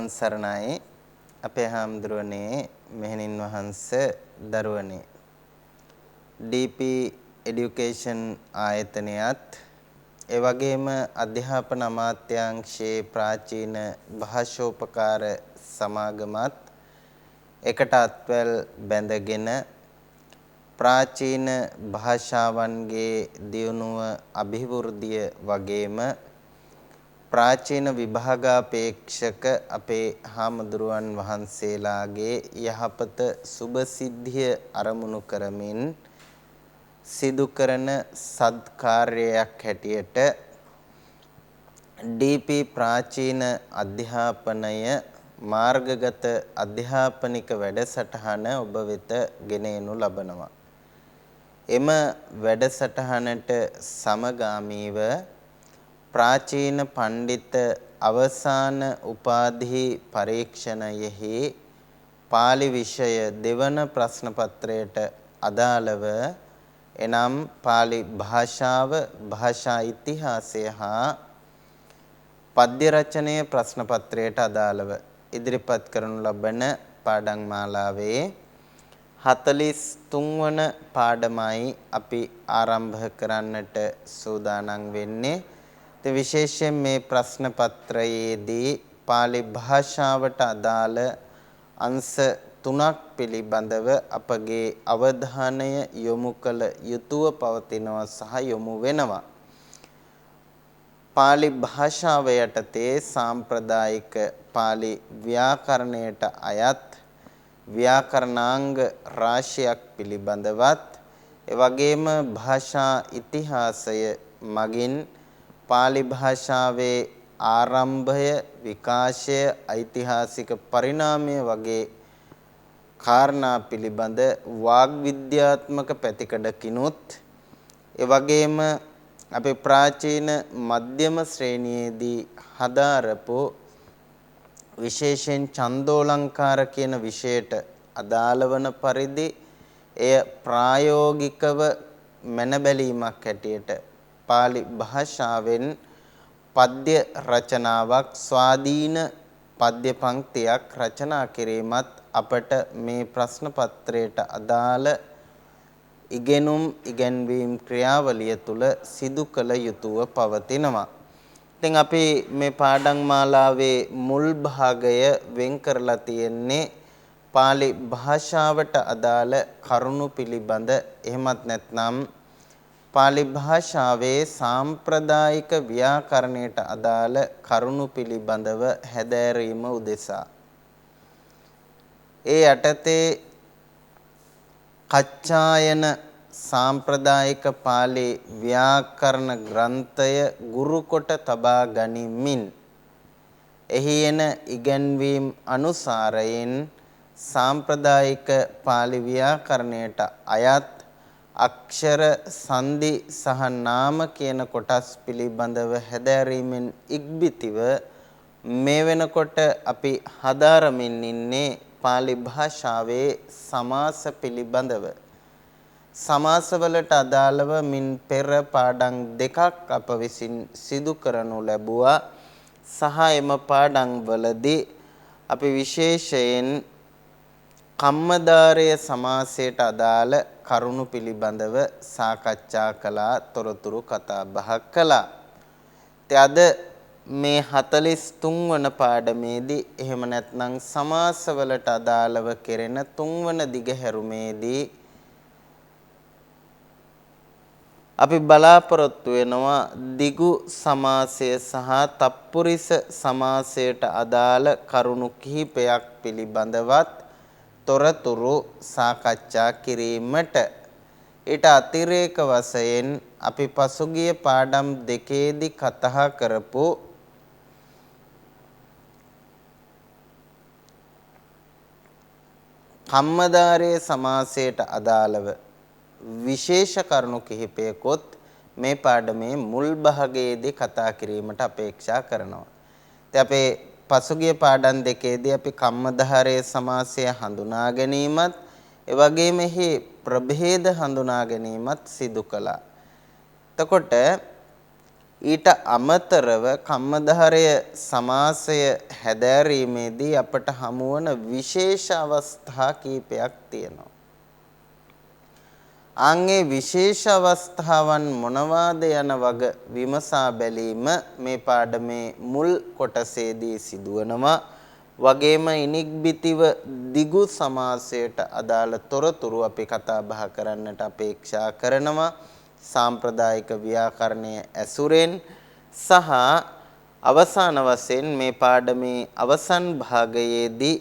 තෙරුවන් සරණයි අපේ හාමුදුරනේ මෙහෙණින් වහන්සේ දරුවනේ DP education ආයතනයත් ඒ වගේම අධ්‍යාපන අමාත්‍යාංශයේ ප්‍රාචීන භාෂෝපකාර සමාගමත් එකට අත්වැල් බැඳගෙන ප්‍රාචීන භාෂාවන්ගේ දියුණුව අභිවෘද්ධිය වගේම ප්‍රාචීන විභාගාපේක්ෂක අපේ හාමුදුරුවන් වහන්සේලාගේ යහපත සුබ සිද්ධිය අරමුණු කරමින් සිදු කරන සත්කාර්යයක් හැටියට DP ප්‍රාචීන අධ්‍යාපනය මාර්ගගත අධ්‍යාපනික වැඩසටහන ඔබ වෙත ගෙන එනු ලබනවා. එම වැඩසටහනට සමගාමීව ප්‍රාචීන පණ්ඩිත අවසාන උපාධි පරීක්ෂණයෙහි පාලි විෂය දෙවන ප්‍රශ්න පත්‍රයට අදාළව එනම් පාලි භාෂාව භාෂා ඉතිහාසය හා පද්‍ය රචනයේ ප්‍රශ්න පත්‍රයට අදාළව ඉදිරිපත් කරනු ලබන පාඩම් මාලාවේ 43 වන පාඩමයි අපි ආරම්භ කරන්නට සූදානම් වෙන්නේ. විශේෂයෙන් මේ ප්‍රශ්න පත්‍රයේදී පාලි භාෂාවට අදාළ අංශ 3ක් පිළිබඳව අපගේ අවධානය යොමු කළ යුතුව පවතිනවා සහ යොමු වෙනවා. පාලි භාෂාව යටතේ සාම්ප්‍රදායික පාලි ව්‍යාකරණයට අයත් ව්‍යාකරණාංග රාශියක් පිළිබඳවත් එවැගේම භාෂා ඉතිහාසය මගින් පාලි භාෂාවේ ආරම්භය විකාශය ඓතිහාසික පරිණාමය වගේ කාරණා පිළිබඳ වාග් විද්‍යාත්මක පැතිකඩකිනුත් එවැගේම අපේ ප්‍රාචීන මධ්‍යම ශ්‍රේණියේදී හදාරපු විශේෂයෙන් ඡන්දෝලංකාර කියන විෂයට අදාළ වන පරිදි එය ප්‍රායෝගිකව මැනබැලීමක් හැටියට පාලි භාෂාවෙන් පද්‍ය රචනාවක් ස්වාධීන පද්‍ය පංක්තියක් රචනා කිරීමත් අපට මේ ප්‍රශ්න පත්‍රයට අදාළ ඉගෙනුම් ඉගැන්වීම් ක්‍රියාවලිය තුල සිදු කළ යුතුව පවතිනවා. ඉතින් අපි මේ පාඩම් මාලාවේ මුල් භාගය වෙන් කරලා තියෙන්නේ පාලි භාෂාවට අදාළ කරුණු පිළිබඳ එහෙමත් නැත්නම් පාලි භාෂාවේ සාම්ප්‍රදායික ව්‍යාකරණයට අදාළ කරුණු පිළිබඳව හැදෑරීම උදෙසා ඒ යටතේ කච්චායන සාම්ප්‍රදායික පාලි ව්‍යාකරණ ග්‍රන්ථය ගුරු කොට තබා ගනිමින් එහි එන ඉගැන්වීම් අනුසාරයෙන් සාම්ප්‍රදායික පාලි ව්‍යාකරණයට අයත් අක්ෂර සංදි සහ නාම කියන කොටස් පිළිබඳව හැදෑරීමෙන් ඉක්බිතිව මේ වෙනකොට අපි හදාරමින් ඉන්නේ පාලි භාෂාවේ සමාස පිළිබඳව. සමාසවලට අදාළව මින් පෙර පාඩම් දෙකක් අප විසින් සිදු කරනු ලැබුවා සහ එම පාඩම් වලදී අපි විශේෂයෙන් කම්මදාරය සමාසයට අදාළ කරුණු පිළිබඳව සාකච්ඡා කළා, තොරතුරු කතා බහ කළා. අද මේ 43 වන පාඩමේදී එහෙම නැත්නම් සමාසවලට අදාළව කෙරෙන 3 වන දිගහැරුමේදී අපි බලාපොරොත්තු වෙනවා දිගු සමාසය සහ තත්පුරිස සමාසයට අදාළ කරුණු කිහිපයක් පිළිබඳවත් තොරතුරු සාකච්ඡා කිරීමට. ඊට අතිරේක වශයෙන් අපි පසුගිය පාඩම් දෙකේදී කතා කරපු කම්මදාරයේ සමාසයට අදාළව විශේෂ කරුණු කිහිපයකොත් මේ පාඩමේ මුල් භාගයේදී කතා කිරීමට අපේක්ෂා කරනවා. ඉතින් අපේ පසුගිය පාඩම් දෙකේදී අපි කම්මදාරයේ සමාසය හඳුනා ගැනීමත් ඒ වගේම එහි ප්‍රභේද හඳුනා ගැනීමත් සිදු කළා. එතකොට ඊට අමතරව කම්මධාරය සමාසය හැදෑරීමේදී අපට හමුවන විශේෂ අවස්ථා කීපයක් තියෙනවා. ආන්ගේ විශේෂ අවස්ථාවන් මොනවාද යන වග විමසා බැලීම මේ පාඩමේ මුල් කොටසේදී සිදුවනවා. වගේම ඉනිග්බිතිව දිගු සමාසයට අදාළ තොරතුරු අපි කතා බහ කරන්නට අපේක්ෂා කරනවා. සාම්ප්‍රදායික ව්‍යාකරණයේ ඇසුරෙන් සහ අවසාන වශයෙන් මේ පාඩමේ අවසන් භාගයේදී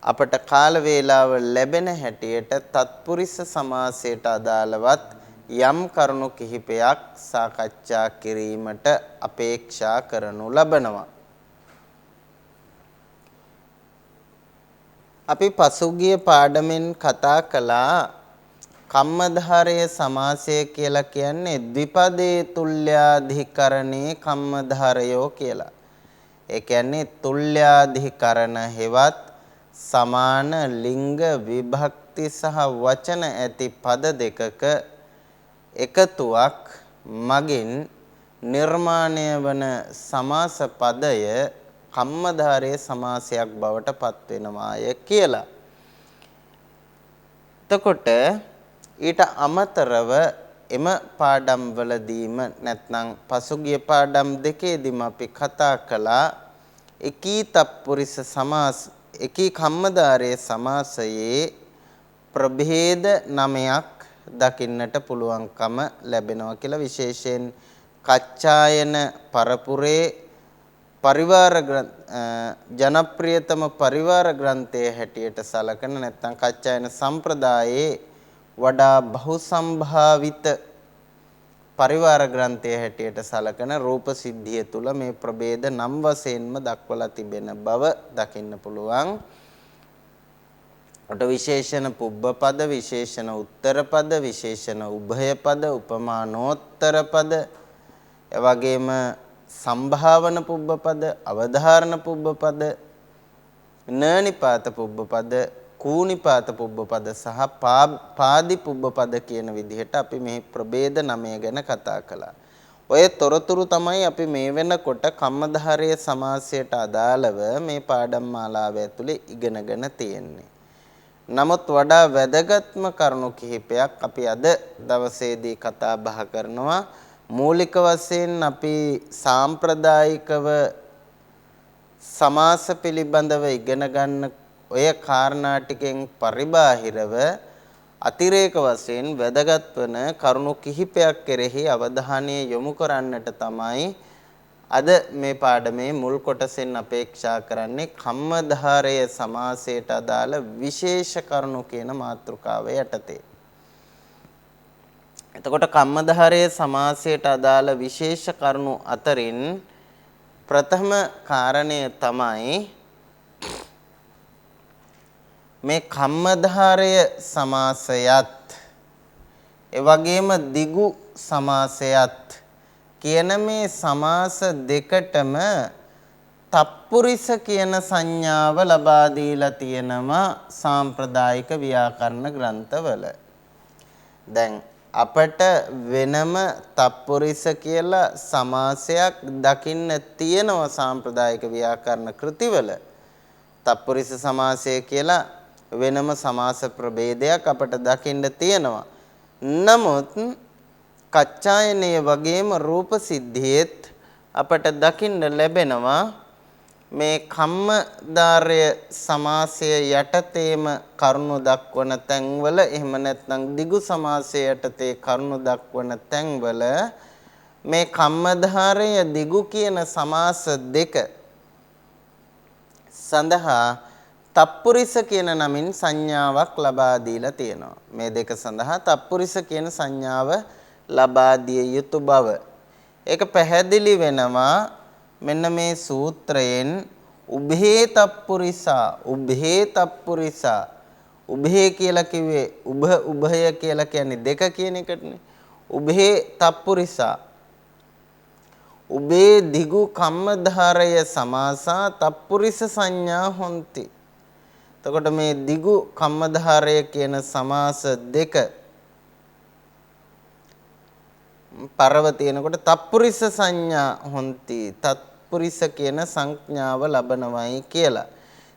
අපට කාල වේලාව ලැබෙන හැටියට තත්පුරිස සමාසයට අදාළවත් යම් කරුණු කිහිපයක් සාකච්ඡා කිරීමට අපේක්ෂා කරනු ලබනවා. අපි පසුගිය පාඩමෙන් කතා කළා කම්මධාරය සමාසය කියලා කියන්නේ ද්විපදේ තුල්‍යාධිකරණේ කම්මධාරයෝ කියලා. ඒ කියන්නේ තුල්‍යාධිකරණ හෙවත් සමාන ලිංග විභක්ති සහ වචන ඇති පද දෙකක එකතුවක් මගින් නිර්මාණය වන සමාස පදය කම්මධාරයේ සමාසයක් බවට පත් වෙනවාය කියලා. එතකොට ඊට අමතරව එම පාඩම් වලදීම නැත්නම් පසුගිය පාඩම් දෙකේදීම අපි කතා කළා එකී තත්පුරිස සමාස එකී කම්මධාරයේ සමාසයේ ප්‍රභේද 9ක් දකින්නට පුළුවන්කම ලැබෙනවා කියලා. විශේෂයෙන් කච්චායන පරපුරේ පරිවාර ජනප්‍රියතම පරිවාර ග්‍රන්ථයේ හැටියට සලකන නැත්නම් කච්චායන සම්ප්‍රදායේ වඩා බහුසම්භාවිත පරිවාර ග්‍රන්ථයේ හැටියට සලකන රූප සිද්ධිය තුල මේ ප්‍රභේද නම් වශයෙන්ම දක්වලා තිබෙන බව දකින්න පුළුවන්. ඔට විශේෂණ පුබ්බ පද, විශේෂණ උත්තර පද, විශේෂණ උභය පද, උපමානෝත්තර පද, එවැගේම සම්භාවන පුබ්බ පද, අවධාරණ පුබ්බ පද, නනිපාත පුබ්බ පද, කූනිපාත පුබ්බ පද සහ පාදි පුබ්බ පද කියන විදිහට අපි මේ ප්‍රභේද 9 ගැන කතා කළා. ඔය තොරතුරු තමයි අපි මේ වෙනකොට කම්මධාරයේ සමාසයට අදාළව මේ පාඩම් මාලාව ඇතුලේ ඉගෙනගෙන තියෙන්නේ. නමුත් වඩා වැදගත්ම කරුණු කිහිපයක් අපි අද දවසේදී කතා බහ කරනවා. මූලික වශයෙන් අපි සාම්ප්‍රදායිකව සමාස පිළිබඳව ඉගෙන ගන්න ඔය කාරණා ටිකෙන් පරිබාහිරව අතිරේක වශයෙන් වැදගත් වන කරුණු කිහිපයක් කෙරෙහි අවධානය යොමු කරන්නට තමයි අද මේ පාඩමේ මුල් කොටසෙන් අපේක්ෂා කරන්නේ කම්මධාරය සමාසයට අදාළ විශේෂ කරුණු කියන මාතෘකාව යටතේ. එතකොට කම්මධාරය සමාසයට අදාළ විශේෂ කරුණු අතරින් ප්‍රථම කාරණය තමයි මේ කම්මධාරය සමාසයත් එවැගේම දිගු සමාසයත් කියන මේ සමාස දෙකටම තප්පුරිස කියන සංඥාව ලබා දීලා තියෙනවා සාම්ප්‍රදායික ව්‍යාකරණ ග්‍රන්ථවල. දැන් අපට වෙනම තප්පුරිස කියලා සමාසයක් දකින්න තියෙනවා සාම්ප්‍රදායික ව්‍යාකරණ කෘතිවල. තප්පුරිස සමාසය කියලා වෙනම සමාස ප්‍රභේදයක් අපට දකින්න තියෙනවා. නමුත් කච්චායනයේ වගේම රූප සිද්ධියෙත් අපට දකින්න ලැබෙනවා මේ කම්මධාරය සමාසය යටතේම කරුණු දක්වන තැන්වල එහෙම නැත්නම් දිගු සමාසය යටතේ කරුණු දක්වන තැන්වල මේ කම්මධාරය දිගු කියන සමාස දෙක සඳහා තප්පුරිස කියන නමින් සංඥාවක් ලබා දීලා තියෙනවා. මේ දෙක සඳහා තප්පුරිස කියන සංඥාව ලබා දිය යුතු බව. ඒක පැහැදිලි වෙනවා මෙන්න මේ සූත්‍රයෙන් උභේ තප්පුරිසා උභේ තප්පුරිසා උභේ කියලා කිව්වේ උභය කියලා කියන්නේ දෙක කියන එකටනේ. උභේ තප්පුරිසා උභේ දිගු කම්මධාරය සමාසා තප්පුරිස සංඥා හොಂತಿ. එතකොට මේ දිගු කම්මධාරය කියන සමාස දෙක පරව තියෙනකොට තත්පුරිස සංඥා හොಂತಿ තත්පුරිස කියන සංඥාව ලබනවයි කියලා.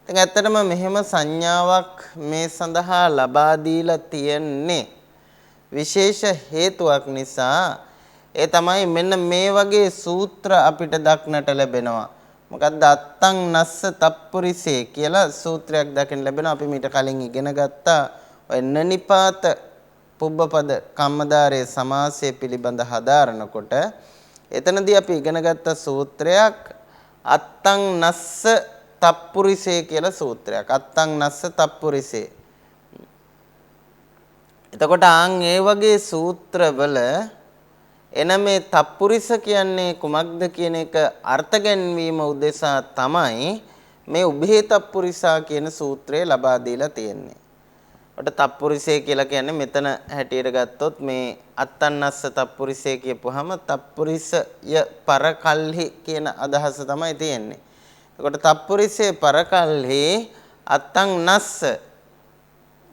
ඉතින් ඇත්තටම මෙහෙම සංඥාවක් මේ සඳහා ලබා දීලා තියෙන්නේ විශේෂ හේතුවක් නිසා. ඒ තමයි මෙන්න මේ වගේ සූත්‍ර අපිට දක්නට ලැබෙනවා. මොකද්ද අත්තං නස්ස තප්පුරිසේ කියලා සූත්‍රයක් දකින්න ලැබෙනවා. අපි මීට කලින් ඉගෙන ගත්තා ඔය නනිපාත පුබ්බපද කම්මදාරයේ සමාසය පිළිබඳ හදාරනකොට එතනදී අපි ඉගෙන ගත්ත සූත්‍රයක් අත්තං නස්ස තප්පුරිසේ කියලා සූත්‍රයක්. අත්තං නස්ස තප්පුරිසේ. එතකොට ඒ වගේ සූත්‍රවල එන මේ තප්පුරිස කියන්නේ කුමක්ද කියන එක අර්ථ ගැන්වීම උදෙසා තමයි මේ උභේ තප්පුරිසා කියන සූත්‍රය ලබා දීලා තියෙන්නේ. ඔට තප්පුරිසේ කියලා කියන්නේ මෙතන හැටියට ගත්තොත් මේ අත්තන්නස්ස තප්පුරිසේ කියපුවාම තප්පුරිසය පරකල්හි කියන අදහස තමයි තියෙන්නේ. එතකොට තප්පුරිසේ පරකල්හි අත්තං නස්ස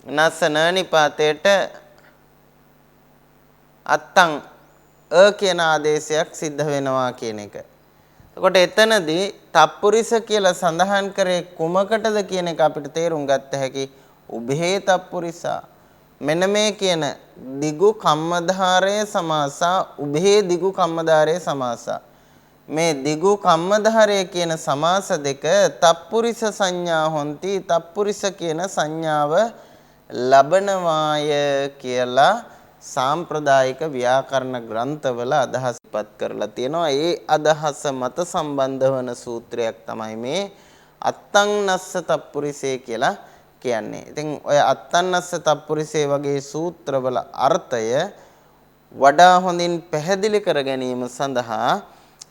නස්ස නනිපාතේට අත්තං කියන ආදේශයක් සිද්ධ වෙනවා කියන එක. එතකොට එතනදී තප්පුරිස කියලා සඳහන් කරේ කුමකටද කියන එක අපිට තේරුම් ගත්ත හැකි උභේ තප්පුරිසා. මෙන්න මේ කියන දිගු කම්මධාරය සමාසා උභේ දිගු කම්මධාරය සමාසා. මේ දිගු කම්මධාරය කියන සමාස දෙක තප්පුරිස සංඥා හොಂತಿ තප්පුරිස කියන සංඥාව ලබනවාය කියලා සාම්ප්‍රදායික ව්‍යාකරණ ග්‍රන්ථවල අදහස්පත් කරලා තියෙනවා. ඒ අදහස මත සම්බන්ධ වන සූත්‍රයක් තමයි මේ අත්තං නස්ස තප්පුරිසේ කියලා කියන්නේ. ඉතින් ඔය අත්තං නස්ස තප්පුරිසේ වගේ සූත්‍රවල අර්ථය වඩා හොඳින් පැහැදිලි කර ගැනීම සඳහා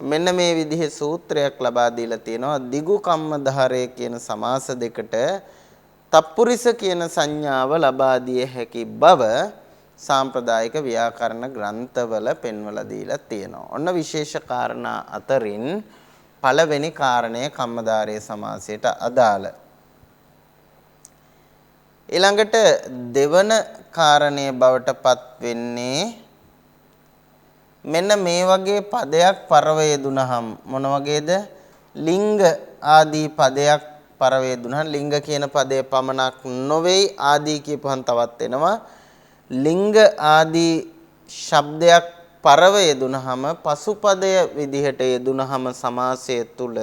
මෙන්න මේ විදිහේ සූත්‍රයක් ලබා දීලා තියෙනවා. දිගු කම්මධාරය කියන සමාස දෙකට තප්පුරිස කියන සංඥාව ලබා දිය හැකි බව සාම්ප්‍රදායික ව්‍යාකරණ ග්‍රන්ථවල පෙන්වලා දීලා තියෙනවා. ඔන්න විශේෂ කාරණා අතරින් පළවෙනි කාරණය කම්මධාරයේ සමාසයට අදාළ. ඊළඟට දෙවන කාරණය බවට පත් වෙන්නේ මෙන්න මේ වගේ පදයක් පරවේදුනහම් මොන වගේද? ලිංග ආදී පදයක් පරවේදුනහම් ලිංග කියන පදේ පමණක් නොවේයි ආදී කියපුවහන් තවත් එනවා. ලිංග ආදී ශබ්දයක් පරව යෙදුනහම පසුපදය විදිහට යෙදුනහම සමාසය තුල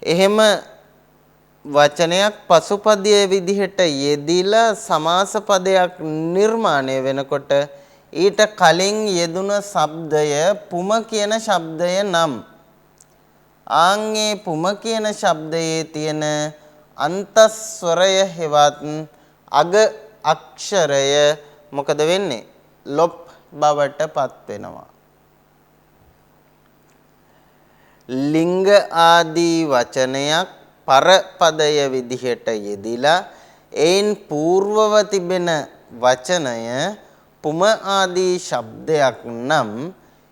එහෙම වචනයක් පසුපදයේ විදිහට යෙදිලා සමාස පදයක් නිර්මාණය වෙනකොට ඊට කලින් යෙදුන ශබ්දය පුම කියන ශබ්දය නම් ආන්ගේ පුම කියන ශබ්දයේ තියෙන අන්තස්වරය හෙවත් අග අක්ෂරය මොකද වෙන්නේ? ලොප් බවට පත් වෙනවා. ලිංග ආදී වචනයක් පරපදය විදිහට යෙදිලා එයින් పూర్වව තිබෙන වචනය පුම ආදී ශබ්දයක් නම්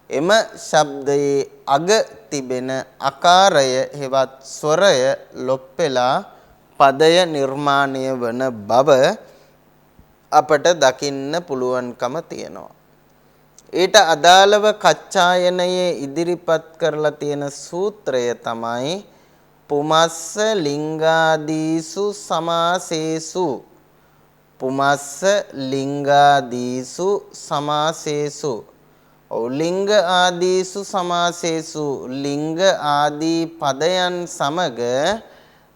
එම ශබ්දයේ අග තිබෙන ආකාරය හෙවත් ස්වරය ලොප් වෙලා පදය නිර්මාණය වන බව අපට දකින්න පුළුවන්කම තියෙනවා. ඊට අදාළව කච්චායනයේ ඉදිරිපත් කරලා තියෙන සූත්‍රය තමයි පුමස්ස ලිංගාදීසු සමාසේසු. පුමස්ස ලිංගාදීසු සමාසේසු. ලිංග ආදීසු සමාසේසු ලිංග ආදී පදයන් සමග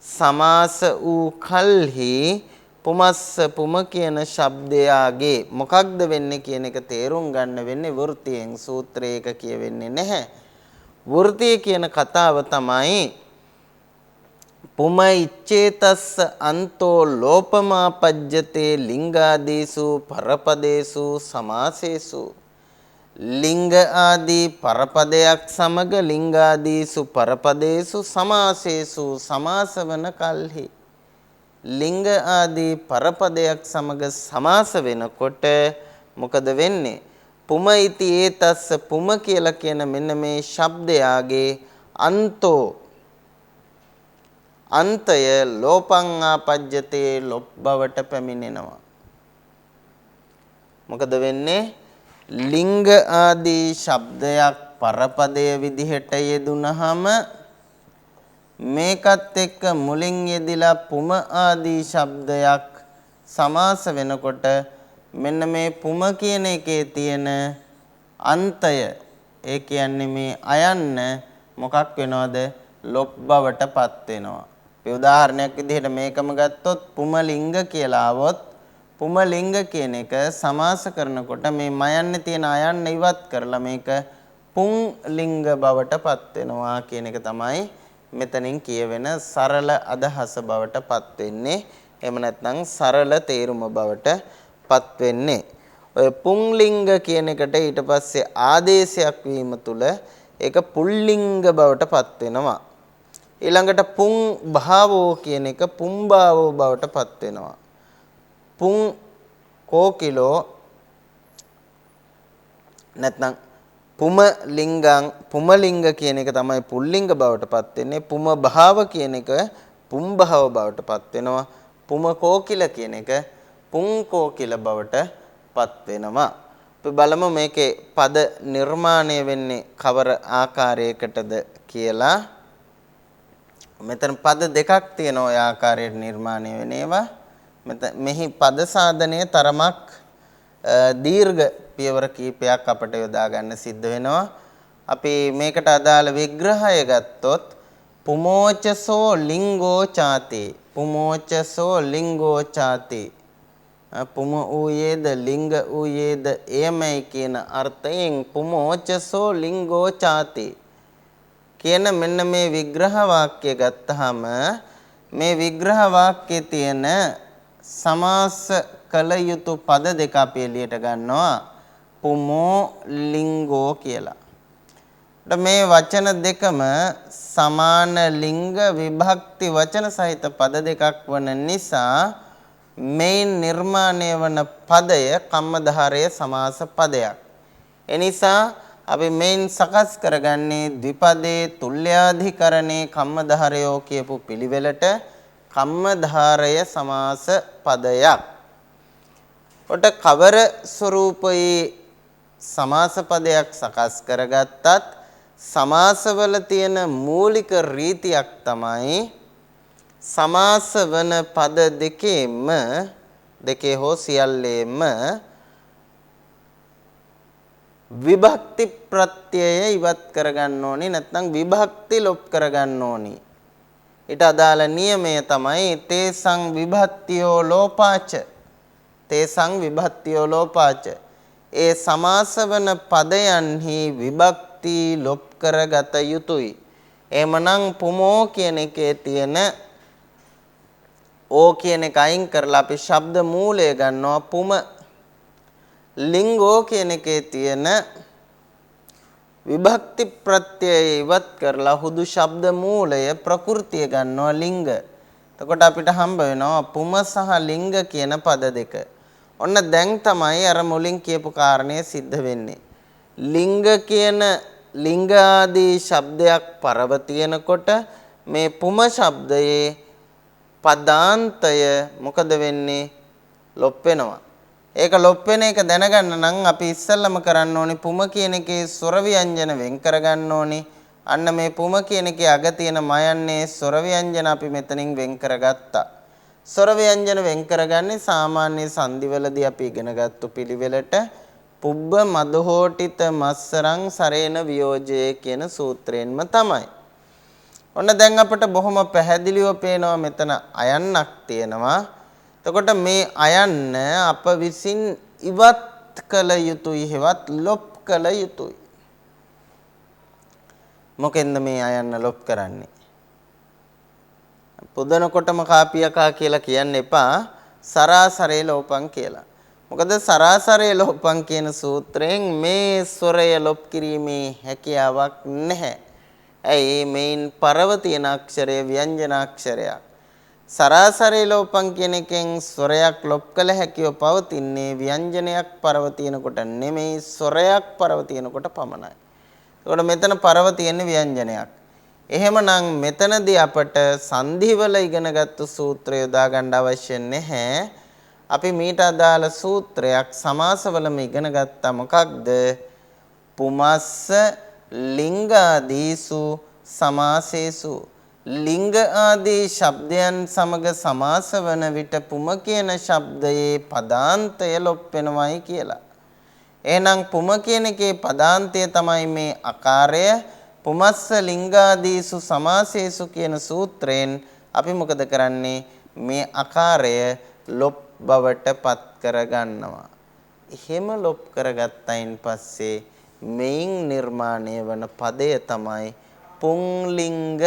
සමාස වූ කල්හි පුමස්ස පුම කියන ශබ්දයාගේ මොකක්ද වෙන්නේ කියන එක තේරුම් ගන්න වෙන්නේ වෘත්තියෙන්. සූත්‍රයක කියවෙන්නේ නැහැ. වෘත්තිය කියන කතාව තමයි පුම ඉච්ඡේතස්ස අන්තෝ ලෝපමාපජ්ජතේ ලිංගාදීසු පරපදේසු සමාසේසු. ලිංග ආදී පරපදයක් සමග ලිංගාදීසු පරපදේසු සමාසේසු සමාස වන කල්හි ලිංග ආදී පරපදයක් සමග සමාස වෙනකොට මොකද වෙන්නේ? පුම ඉති ඒතස්ස පුම කියලා කියන මෙන්න මේ ශබ්දයාගේ අන්තෝ අන්තය ලෝපං ආපජ්ජතේ ලොප් බවට පැමිණෙනවා. මොකද වෙන්නේ? ලිංග ආදී ශබ්දයක් පරපදය විදිහට යෙදුනහම මේකත් එක්ක මුලින් යෙදිලා පුම ආදී ශබ්දයක් සමාස වෙනකොට මෙන්න මේ පුම කියන එකේ තියෙන අන්තය ඒ කියන්නේ මේ අයන්න මොකක් වෙනවද? ලොප් බවටපත් වෙනවා. ඒ උදාහරණයක් විදිහට මේකම ගත්තොත් පුමලිංග කියලා આવොත් පුමලිංග කියන එක සමාස කරනකොට මේ මයන්නේ තියෙන අයන්න ඉවත් කරලා මේක පුංලිංග බවටපත් වෙනවා කියන එක තමයි මෙතනින් කියවෙන සරල අදහස බවටපත් වෙන්නේ. එහෙම නැත්නම් සරල තේරුම බවටපත් වෙන්නේ. ඔය පුංලිංග කියන එකට ඊට පස්සේ ආදේශයක් වීම තුල ඒක පුල්ලිංග බවටපත් වෙනවා. ඊළඟට පුං භාවෝ කියන එක පුම්භාවෝ බවටපත් වෙනවා. පුං කෝකිලෝ නැත්නම් පුමලිංග කියන එක තමයි පුල්ලිංග බවටපත් වෙන්නේ. පුම භාව කියන එක පුම්භාව බවටපත් වෙනවා. පුම කෝකිල කියන එක පුං කෝකිල බවටපත් වෙනවා. අපි බලමු මේකේ පද නිර්මාණය වෙන්නේ කවර ආකාරයකටද කියලා. මෙතන පද දෙකක් තියෙනවා ඔය ආකාරයට නිර්මාණය වෙන ඒවා. මෙහි පද සාධනයේ තරමක් දීර්ඝ පියවර කීපයක් අපට යොදා ගන්න සිද්ධ වෙනවා. අපි මේකට අදාළ විග්‍රහය ගත්තොත් පුමෝචසෝ ලිංගෝ ചാති පුමෝචසෝ ලිංගෝ ചാති පුම ඌයේද ලිංග ඌයේද එයමයි කියන අර්ථයෙන් පුමෝචසෝ ලිංගෝ ചാති කියන මෙන්න මේ විග්‍රහ වාක්‍ය ගත්තාම මේ විග්‍රහ වාක්‍යයේ තියෙන සමාස කළ යුතු පද දෙක අපි එළියට ගන්නවා පුමෝ ලිංගෝ කියලා. මේ වචන දෙකම සමාන ලිංග විභක්ති වචන සහිත පද දෙකක් වන නිසා මේ නිර්මාණය වන පදය කම්මධාරය සමාස පදයක්. එනිසා අපි මේන් සකස් කරගන්නේ ද්විපදේ තුල්‍යාධිකරණේ කම්මධාරයෝ කියපු පිළිවෙලට කම්මධාරය සමාස පදයක්. ඔට කවර ස්වරූපයේ සමාස පදයක් සකස් කරගත්තත් සමාසවල තියෙන මූලික රීතියක් තමයි සමාස වන පද දෙකේ හෝ සියල්ලේම විභක්ති ප්‍රත්‍යය ඉවත් කරගන්න ඕනි නැත්නම් විභක්ති ලොප් කරගන්න ඕනි. ඊට අදාළ නියමය තමයි තේසං විභක්තියෝ ලෝපාච තේසං විභක්තියෝ ලෝපාච ඒ සමාස වන පදයන්හි විභක්ති ලොප් කරගත යුතුයි. එහෙමනම් පුමෝ කියන එකේ තියෙන ඕ කියන එක අයින් කරලා අපි ශබ්ද මූලය ගන්නවා පුම. ලිංගෝ කියන එකේ තියෙන විභක්ති ප්‍රත්‍යය ඉවත් කරලා හුදු ශබ්ද මූලය ප්‍රകൃතිය ගන්නවා ලිංග. එතකොට අපිට හම්බ වෙනවා පුම සහ ලිංග කියන පද දෙක. ඔන්න දැන් තමයි අර මුලින් කියපු කාරණය සිද්ධ වෙන්නේ. ලිංග කියන ලිංග ආදී ශබ්දයක් පරව තියෙනකොට මේ පුම ශබ්දයේ පදාන්තය මොකද වෙන්නේ? ලොප් වෙනවා. ඒක ලොප් වෙන එක දැනගන්න නම් අපි ඉස්සෙල්ලම කරන්න ඕනේ පුම කියන එකේ ස්වර ව්‍යංජන වෙන් කරගන්න ඕනේ. අන්න මේ පුම කියන එකේ අග තියෙන මයන්නේ ස්වර ව්‍යංජන අපි මෙතනින් වෙන් කරගත්තා. ස්වර ව්‍යංජන වෙන් කරගන්නේ සාමාන්‍ය සංදිවලදී අපි ඉගෙනගත්තු පිළිවෙලට පුබ්බ මදහෝටිත මස්සරං සරේන වියෝජයේ කියන සූත්‍රයෙන්ම තමයි. ඔන්න දැන් අපිට බොහොම පැහැදිලිව පේනවා මෙතන අයන්නක් තියෙනවා. එතකොට මේ අයන්න අප විසින් ඉවත් කළ යුතුයි හෙවත් ලොප් කළ යුතුයි. මොකෙන්ද මේ අයන්න ලොප් කරන්නේ? පුදනකොටම කාපියකා කියලා කියන්න එපා. සරාසරේ ලෝපං කියලා. මොකද සරාසරේ ලෝපං කියන සූත්‍රයෙන් මේ ස්වරය ලොප් කිරීමේ හැකියාවක් නැහැ. ඇයි මේන් පරව තියෙන අක්ෂරය ව්‍යංජනාක්ෂරයක්. සරාසරේ ලෝපං කියන එකෙන් ස්වරයක් ලොප් කළ හැකිව පවතින්නේ ව්‍යංජනයක් පරව තියෙනකොට නෙමෙයි ස්වරයක් පරව තියෙනකොට පමණයි. ඒකට මෙතන පරව තියෙන්නේ ව්‍යංජනයක්. එහෙමනම් මෙතනදී අපට සංධිවල ඉගෙනගත්තු සූත්‍රය යොදා ගන්න අවශ්‍ය නැහැ. අපි මීට අදාළ සූත්‍රයක් සමාසවලම ඉගෙන ගත්තා. මොකක්ද? පුමස්ස ලිංගාදීසු සමාසේසු. ලිංග ආදී ශබ්දයන් සමග සමාස වන විට පුම කියන ශබ්දයේ පදාන්තය ලොප් වෙනවයි කියලා. එහෙනම් පුම කියන එකේ පදාන්තය තමයි මේ අකාරය. පුමස්ස ලිංගාදීසු සමාසේසු කියන සූත්‍රයෙන් අපි මොකද කරන්නේ? මේ අකාරය ලොප් බවට පත් කරගන්නවා. එහෙම ලොප් කරගත්තයින් පස්සේ මෙයින් නිර්මාණය වන පදය තමයි පුංලිංග.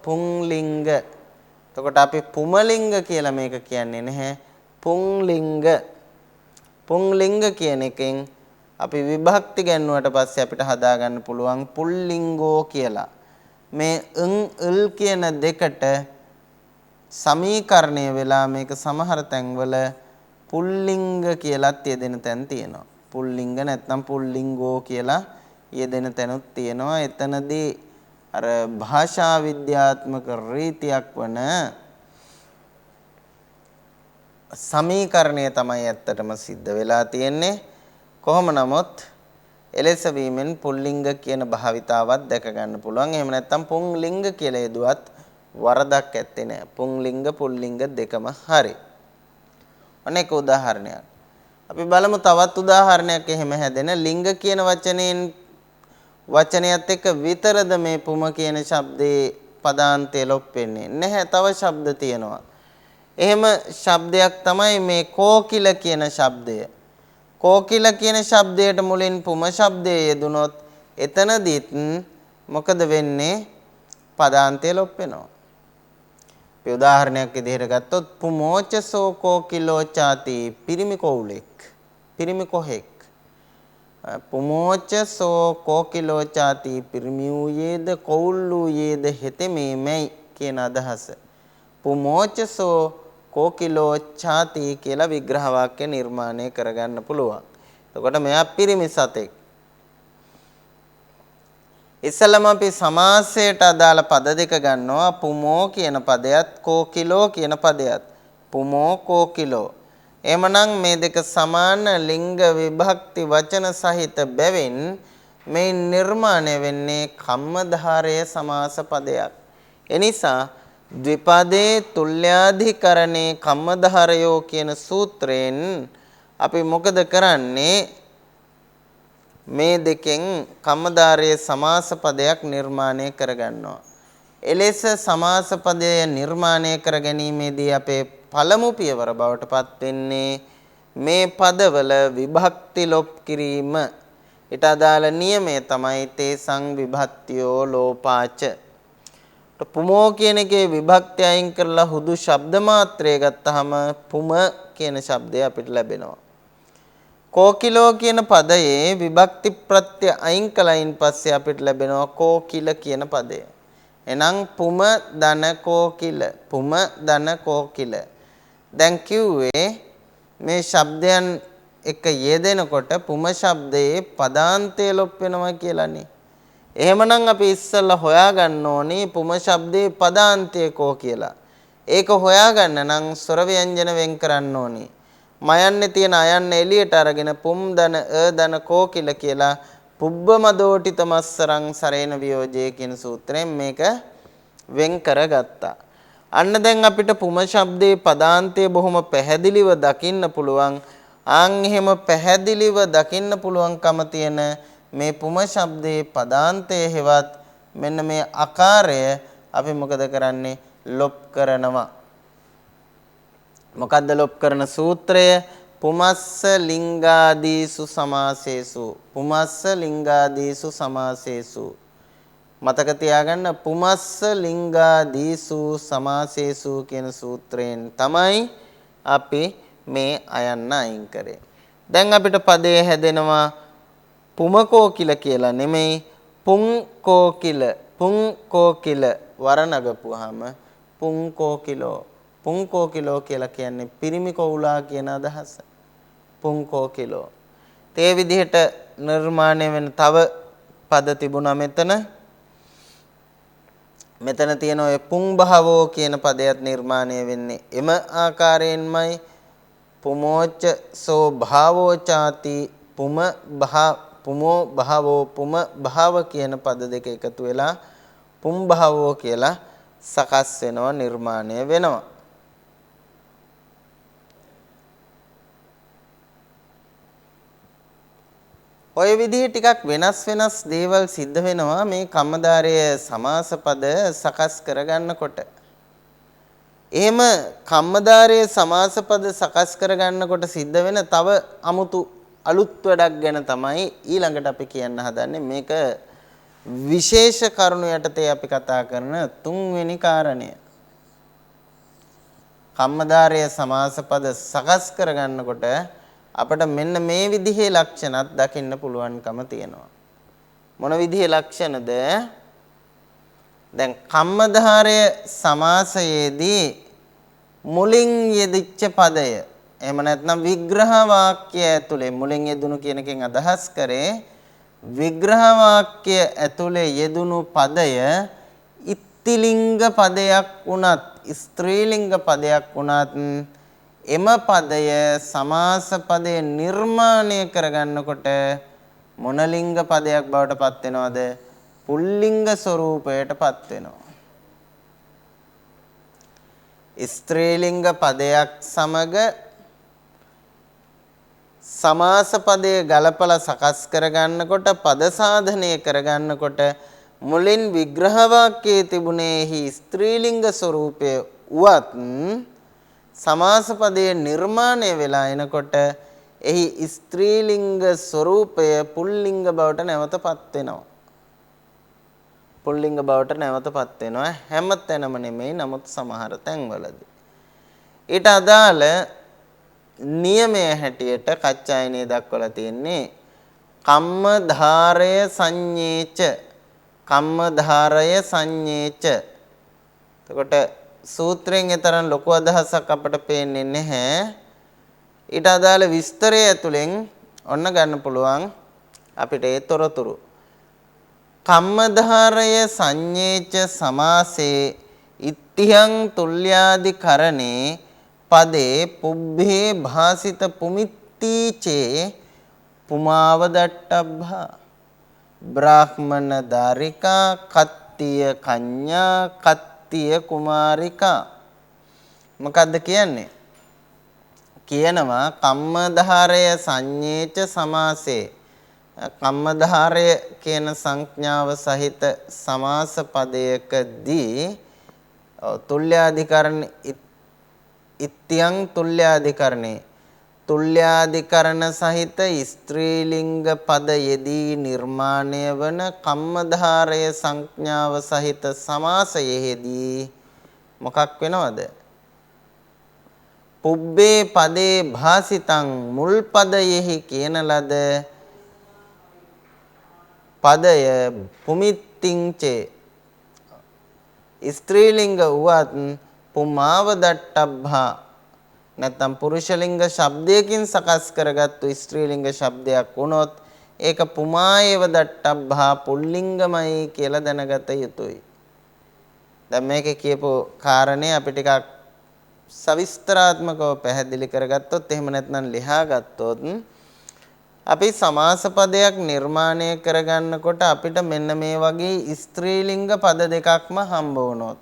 පුංලිංග. එතකොට අපි පුමලිංග කියලා මේක කියන්නේ නැහැ. පුංලිංග. පුංලිංග කියන එකෙන් අපි විභක්ති ගන්නුවට පස්සේ අපිට හදාගන්න පුළුවන් පුල්ලිංගෝ කියලා. මේ ල් කියන දෙකට සමීකරණය වෙලා මේක සමහර තැන්වල පුල්ලිංග කියලාත් යෙදෙන තැන් තියෙනවා. පුල්ලිංග නැත්නම් පුල්ලිංගෝ කියලා යෙදෙන තැනුත් තියෙනවා. එතනදී අර භාෂා විද්‍යාත්මක රීතියක් වන සමීකරණය තමයි ඇත්තටම සිද්ධ වෙලා තියෙන්නේ. කොහොම නමුත් එලෙස වීමෙන් පුල්ලිංග කියන භාවිතාවත් දැක ගන්න පුළුවන්. එහෙම නැත්නම් පුංලිංග කියලා යෙදුවත් වරදක් ඇත්තේ නැහැ. පුංලිංග පුල්ලිංග දෙකම හරි. අනේක උදාහරණයක්. අපි බලමු තවත් උදාහරණයක් එහෙම හැදෙන ලිංග කියන වචනයත් එක්ක විතරද මේ පුම කියන ශබ්දේ පදාන්තය ලොප් වෙන්නේ නැහැ. තව ශබ්ද තියෙනවා. එහෙම ශබ්දයක් තමයි මේ කෝකිල කියන ශබ්දය. කෝකිල කියන ශබ්දයට මුලින් පුම ශබ්දය යෙදුනොත් එතනදිත් මොකද වෙන්නේ? පදාන්තය ලොප් වෙනවා. අපි උදාහරණයක් විදිහට ගත්තොත් පුමෝචසෝ කෝකිලෝ ചാති පිරිමි කෝලෙක්. පිරිමි කොහෙක්. පුමෝචසෝ කෝකිලෝ ചാති පිරිමි වූයේද කෝල් වූයේද හෙතෙමෙයි කියන අදහස. පුමෝචසෝ කෝකිලෝ ചാති කියලා විග්‍රහ වාක්‍ය නිර්මාණය කරගන්න පුළුවන්. එතකොට මෙයා පිරිමි සතෙක්. ඉස්සලම අපි සමාසයට අදාළ පද දෙක ගන්නවා. පුමෝ කියන පදයට කෝකිලෝ කියන පදයට. පුමෝ කෝකිලෝ. එමනම් මේ දෙක සමාන ලිංග විභක්ති වචන සහිත බැවින් මේ නිර්මාණය වෙන්නේ කම්මධාරය සමාස පදයක්. එනිසා ද්විපදේ තුල්‍යාධිකරණේ කම්මධාරයෝ කියන සූත්‍රයෙන් අපි මොකද කරන්නේ? මේ දෙකෙන් කම්මධාරයේ සමාස පදයක් නිර්මාණය කරගන්නවා. එලෙස සමාස පදය නිර්මාණය කර ගැනීමේදී අපේ පළමු පියවර බවට පත් වෙන්නේ මේ පදවල විභක්ති ලොප් කිරීම. ඊට අදාළ නියමය තමයි තේසං විභක්තියෝ ලෝපාච. පුමෝ කියන එකේ විභක්ති අයින් කරලා හුදු ශබ්ද මාත්‍රය ගත්තාම පුම කියන ශබ්දය අපිට ලැබෙනවා. කෝකිලෝ කියන පදයේ විභක්ති ප්‍රත්‍ය අයින් කළයින් පස්සේ අපිට ලැබෙනවා කෝකිල කියන පදය. එහෙනම් පුම දන කෝකිල. පුම දන කෝකිල. දැන් කිව්වේ මේ ශබ්දයන් එක යෙදෙනකොට පුම ශබ්දයේ පදාන්තය ලොප් වෙනවා කියලානේ. එහෙමනම් අපි ඉස්සෙල්ලා හොයාගන්න ඕනේ පුම ශබ්දයේ පදාන්තය කෝ කියලා. ඒක හොයාගන්න නම් ස්වර ව්‍යංජන වෙන් කරන්න ඕනේ. මයන්නේ තියෙන අයන්න එළියට අරගෙන පුම් දන දන කෝකිල කියලා පුබ්බමදෝටි තමස්සරං සරේන වියෝජේ කියන සූත්‍රයෙන් මේක වෙන් කරගත්තා. අන්න දැන් අපිට පුම ශබ්දයේ පදාන්තය බොහොම පැහැදිලිව දකින්න පුළුවන්. ආන් එහෙම පැහැදිලිව දකින්න පුළුවන්කම තියෙන මේ පුම ශබ්දයේ පදාන්තය හෙවත් මෙන්න මේ ආකාරය අපි මොකද කරන්නේ? ලොප් කරනවා. මොකද්ද ලොප් කරන සූත්‍රය? පුමස්ස ලිංගාදීසු සමාසේසු. පුමස්ස ලිංගාදීසු සමාසේසු. මතක තියාගන්න පුමස්ස ලිංගාදීසු සමාසේසු කියන සූත්‍රයෙන් තමයි අපි මේ අයන්න අයින් කරේ. දැන් අපිට පදේ හැදෙනවා පුමකෝකිල කියලා නෙමෙයි පුංකෝකිල. පුංකෝකිල වරණගපුවාම පුංකෝකිලෝ. පුංකෝකිලෝ කියලා කියන්නේ පිරිමි කෝලා කියන අදහස. පුංකෝකිලෝ. ඒ විදිහට නිර්මාණය වෙන තව පද තිබුණා මෙතන. මෙතන තියෙන ඔය පුං භවෝ කියන පදයට නිර්මාණය වෙන්නේ එම ආකාරයෙන්මයි. පුමෝච සෝ භාවෝ ചാති පුමෝ භාවෝ පුම භාව කියන පද දෙක එකතු වෙලා පුම් භාවෝ කියලා සකස් වෙනවා නිර්මාණය වෙනවා. ඔය විදිහේ ටිකක් වෙනස් දේවල් සිද්ධ වෙනවා මේ කම්මදාරය සමාස පද සකස් කරගන්නකොට. එහෙම කම්මදාරයේ සමාස පද සකස් කරගන්නකොට සිද්ධ වෙන තව 아무තු අලුත් වැඩක් ගැන තමයි ඊළඟට අපි කියන්න හදන්නේ. මේක විශේෂ කරුණු යටතේ අපි කතා කරන තුන්වෙනි කාරණය. කම්මදාරයේ සමාස පද සකස් කරගන්නකොට අපිට මෙන්න මේ විදිහේ ලක්ෂණත් දකින්න පුළුවන්කම තියෙනවා. මොන විදිහේ ලක්ෂණද? දැන් කම්මදාරය සමාසයේදී මුලින් යෙදිච්ච පදය එහෙම නැත්නම් විග්‍රහ වාක්‍ය ඇතුලේ මුලින් යෙදුණු කියන එකෙන් අදහස් කරේ විග්‍රහ වාක්‍ය ඇතුලේ යෙදුණු පදය ඉත්තිලිංග පදයක් වුණත් ස්ත්‍රීලිංග පදයක් වුණත් එම පදය සමාස පදය නිර්මාණය කරගන්නකොට මොනලිංග පදයක් බවට පත් වෙනවද? පුල්ලිංග ස්වරූපයට පත් වෙනවා. ස්ත්‍රීලිංග පදයක් සමග සමාස පදයේ ගලපලා සකස් කරගන්නකොට පද සාධනය කරගන්නකොට මුලින් විග්‍රහ වාක්‍යයේ තිබුණේහි ස්ත්‍රීලිංග ස්වරූපය උවත් සමාස පදයේ නිර්මාණය වෙලා එනකොට එහි ස්ත්‍රීලිංග ස්වරූපය පුල්ලිංග බවට නැවතපත් වෙනවා. පුල්ලිංග බවට නැවතපත් වෙනවා හැම තැනම නෙමෙයි නමුත් සමහර තැන්වලදී. ඊට අදාළ නියමය හැටියට කච්චායනේ දක්වලා තියෙන්නේ කම්මධාරය සංඤේච කම්මධාරය සංඤේච. එතකොට සූත්‍රයෙන් තරම් ලොකු අදහසක් අපට පේන්නේ නැහැ. ඊට අදාළ විස්තරය ඇතුලෙන් ඔන්න ගන්න පුළුවන් අපිට ඒ තොරතුරු. කම්මධාරය සංඤේච සමාසේ ඉත්තිහං තුල්යාදිකරණේ පදේ පුබ්බේ භාසිත පුමිත්තීචේ පුමාව දට්ටබ්බා බ්‍රාහ්මණ දාරිකා කත්තිය කඤ්ඤා කත්තිය කුමාරිකා. මොකද්ද කියන්නේ? කියනවා කම්මධාරය සංඤේච සමාසේ කම්මධාරය කියන සංඥාව සහිත සමාස පදයකදී තුල්යාධිකරණ ඉත්‍යං තුල්යාධිකරණේ තුල්යාධිකරණ සහිත ස්ත්‍රීලිංග පද යෙදී නිර්මාණය වන කම්මධාරය සංඥාව සහිත සමාසයෙහිදී මොකක් වෙනවද? පුබ්බේ පදේ භාසිතං මුල් පදයෙහි කියන ලද පදය පුමිත්තිංචේ ස්ත්‍රීලිංග උවත් පුමාව දට්ටබ්බා නැත්නම් පුරුෂලිංග ශබ්දයකින් සකස් කරගත්තු ස්ත්‍රීලිංග ශබ්දයක් වුණොත් ඒක පුමායව දට්ටබ්බා පුල්ලිංගමයි කියලා දැනගත යුතුයි. දැන් මේකේ කියපු කාරණේ අපි ටිකක් සවිස්තරාත්මකව පැහැදිලි කරගත්තොත් එහෙම නැත්නම් ලියා ගත්තොත් අපි සමාස පදයක් නිර්මාණය කරගන්නකොට අපිට මෙන්න මේ වගේ ස්ත්‍රීලිංග පද දෙකක්ම හම්බ වුණොත්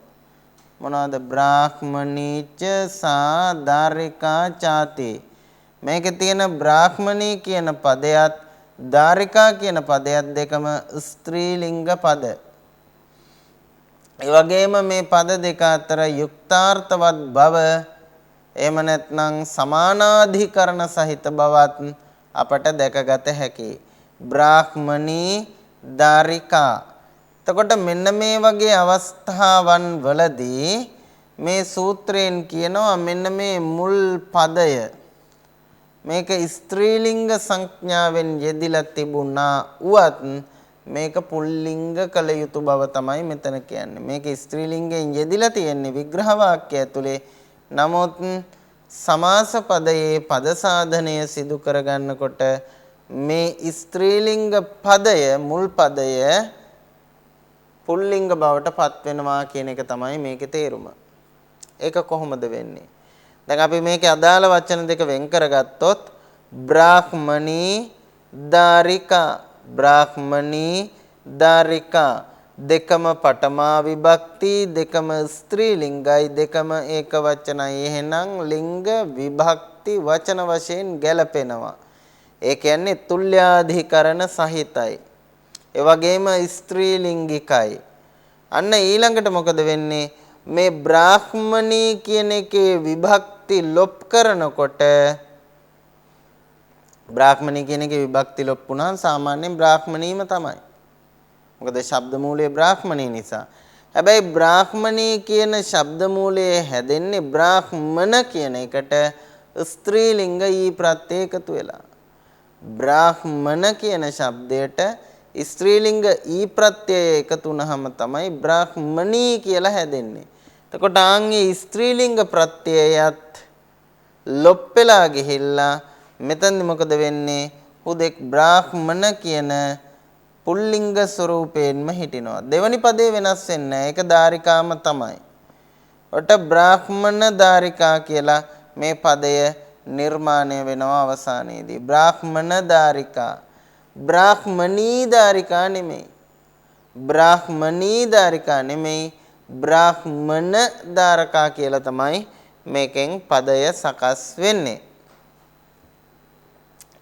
මොනවාද? බ්‍රාහ්මනීච සා දාරිකා ചാති. මේකේ තියෙන බ්‍රාහ්මණී කියන පදයට දාරිකා කියන පදයට දෙකම ස්ත්‍රීලිංග පද. ඒ වගේම මේ පද දෙක අතර යුක්තාර්ථවත් බව එහෙම නැත්නම් සමානාධිකරණ සහිත බවත් අපට දැකගත හැකියි. බ්‍රාහ්මණී දාරිකා. එතකොට මෙන්න මේ වගේ අවස්ථාවන් වලදී මේ සූත්‍රයෙන් කියනවා මෙන්න මේ මුල් පදය මේක ස්ත්‍රීලිංග සංඥාවෙන් යෙදිලා තිබුණා උවත් මේක පුල්ලිංග කළ යුතු බව තමයි මෙතන කියන්නේ. මේක ස්ත්‍රීලිංගයෙන් යෙදිලා තියෙන්නේ විග්‍රහ වාක්‍ය ඇතුලේ. නමුත් සමාස පදයේ පද සාධනය සිදු කරගන්නකොට මේ ස්ත්‍රීලිංග පදය මුල් පදය පුල්ලිංග බවට පත් වෙනවා කියන එක තමයි මේකේ තේරුම. ඒක කොහොමද වෙන්නේ? දැන් අපි මේකේ අදාළ වචන දෙක වෙන් කරගත්තොත් බ්‍රාහ්මණී දාරිකා බ්‍රාහ්මණී දාරිකා දෙකම පඨමා විභක්ති දෙකම ස්ත්‍රී ලිංගයි දෙකම ඒක වචනයි. එහෙනම් ලිංග විභක්ති වචන වශයෙන් ගැලපෙනවා. ඒ කියන්නේ තුල්‍යාධිකරණ සහිතයි. ඒ වගේම ස්ත්‍රී ලිංගිකයි. අන්න ඊළඟට මොකද වෙන්නේ? මේ බ්‍රාහ්මණී කියන එකේ විභක්ති ලොප් කරනකොට බ්‍රාහ්මණී කියන එකේ විභක්ති ලොප් වුණාම සාමාන්‍යයෙන් බ්‍රාහ්මණීම තමයි. මොකද ශබ්ද මූලයේ බ්‍රාහ්මණී නිසා. හැබැයි බ්‍රාහ්මණී කියන ශබ්ද මූලයේ හැදෙන්නේ බ්‍රාහ්මණ කියන එකට ස්ත්‍රී ලිංග ඊ ප්‍රත්‍ය එකතු වෙලා. බ්‍රාහ්මණ කියන શબ્දයට ස්ත්‍රී ලිංග ඊ ප්‍රත්‍යය එකතු වුනහම තමයි බ්‍රාහ්මණී කියලා හැදෙන්නේ. එතකොට ආන්ගේ ස්ත්‍රී ලිංග ප්‍රත්‍යයත් ලොප් වෙලා ගිහිල්ලා මෙතනදි මොකද වෙන්නේ? හුදෙක් බ්‍රාහ්මණ කියන පුල්ලිංග ස්වරූපයෙන්ම හිටිනවා. දෙවනි පදේ වෙනස් වෙන්නේ නැහැ. ඒක ධාරිකාම තමයි. ඔට බ්‍රාහ්මණ ධාරිකා කියලා මේ පදය නිර්මාණය වෙනවා අවසානයේදී. බ්‍රාහ්මණ ධාරිකා. බ්‍රාහ්මණී ධාරිකා නෙමෙයි. බ්‍රාහ්මණී ධාරිකා නෙමෙයි. බ්‍රාහ්මණ ධාරකා කියලා තමයි මේකෙන් පදය සකස් වෙන්නේ.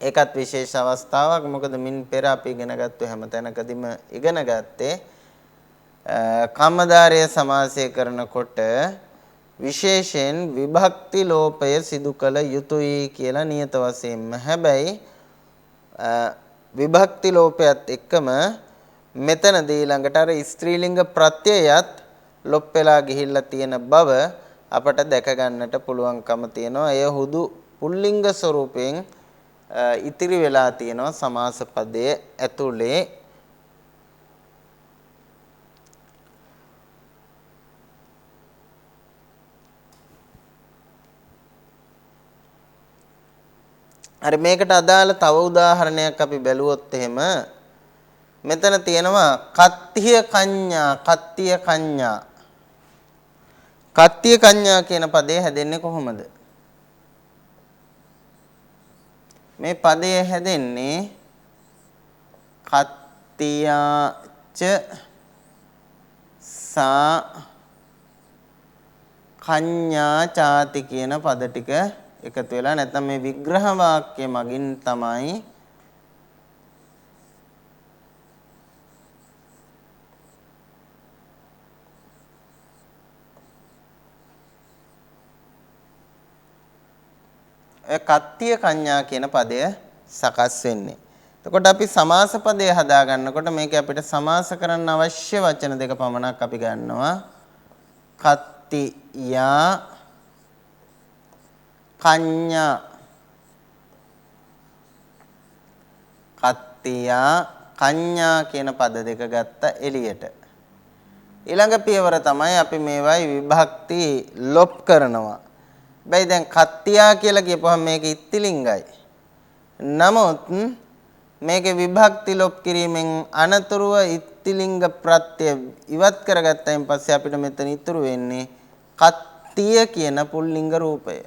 ඒකත් විශේෂ අවස්ථාවක්. මොකද මින් පෙර අපි ඉගෙන ගත්ත හැම තැනකදීම ඉගෙන ගත්තේ කම්මදාරය සමාසය කරනකොට විශේෂයෙන් විභක්ති ලෝපය සිදු කළ යුතුයි කියලා නියත වශයෙන්ම. හැබැයි විභක්ති ලෝපයත් එක්කම මෙතනදී ළඟට අර ස්ත්‍රීලිංග ප්‍රත්‍යයත් ලොප් වෙලා ගිහිල්ලා තියෙන බව අපට දැක ගන්නට පුළුවන්කම තියෙනවා. එය හුදු පුල්ලිංග ස්වරූපයෙන් ඉතිරි වෙලා තියෙනවා සමාස පදයේ ඇතුලේ. හරි, මේකට අදාළ තව උදාහරණයක් අපි බැලුවොත් එහෙම මෙතන තියෙනවා කත්තිය කඤ්ඤා. කත්තිය කඤ්ඤා. කත්තිය කඤ්ඤා කියන පදේ හැදෙන්නේ කොහොමද? මේ පදය හැදෙන්නේ කත්තියාච සා කඤ්ඤා ചാති කියන පද ටික එකතු වෙලා නැත්නම් මේ විග්‍රහ වාක්‍ය මගින් තමයි කත්තිය කඤ්ඤා කියන පදය සකස් වෙන්නේ. එතකොට අපි සමාස පදය හදා ගන්නකොට මේක අපිට සමාස කරන්න අවශ්‍ය වචන දෙක පමණක් අපි ගන්නවා. කත්තියා කඤ්ඤා. කත්තියා කඤ්ඤා කියන පද දෙක ගත්ත එළියට. ඊළඟ පියවර තමයි අපි මේවයි විභක්ති ලොප් කරනවා. බැයි දැන් කත්තියා කියලා කියපුවම මේක ඉත්තිලිංගයි. නමුත් මේකේ විභක්ති ලොප් කිරීමෙන් අනතුරුව ඉත්තිලිංග ප්‍රත්‍ය ඉවත් කරගත්තයින් පස්සේ අපිට මෙතන ඉතුරු වෙන්නේ කත්තිය කියන පුල්ලිංග රූපය.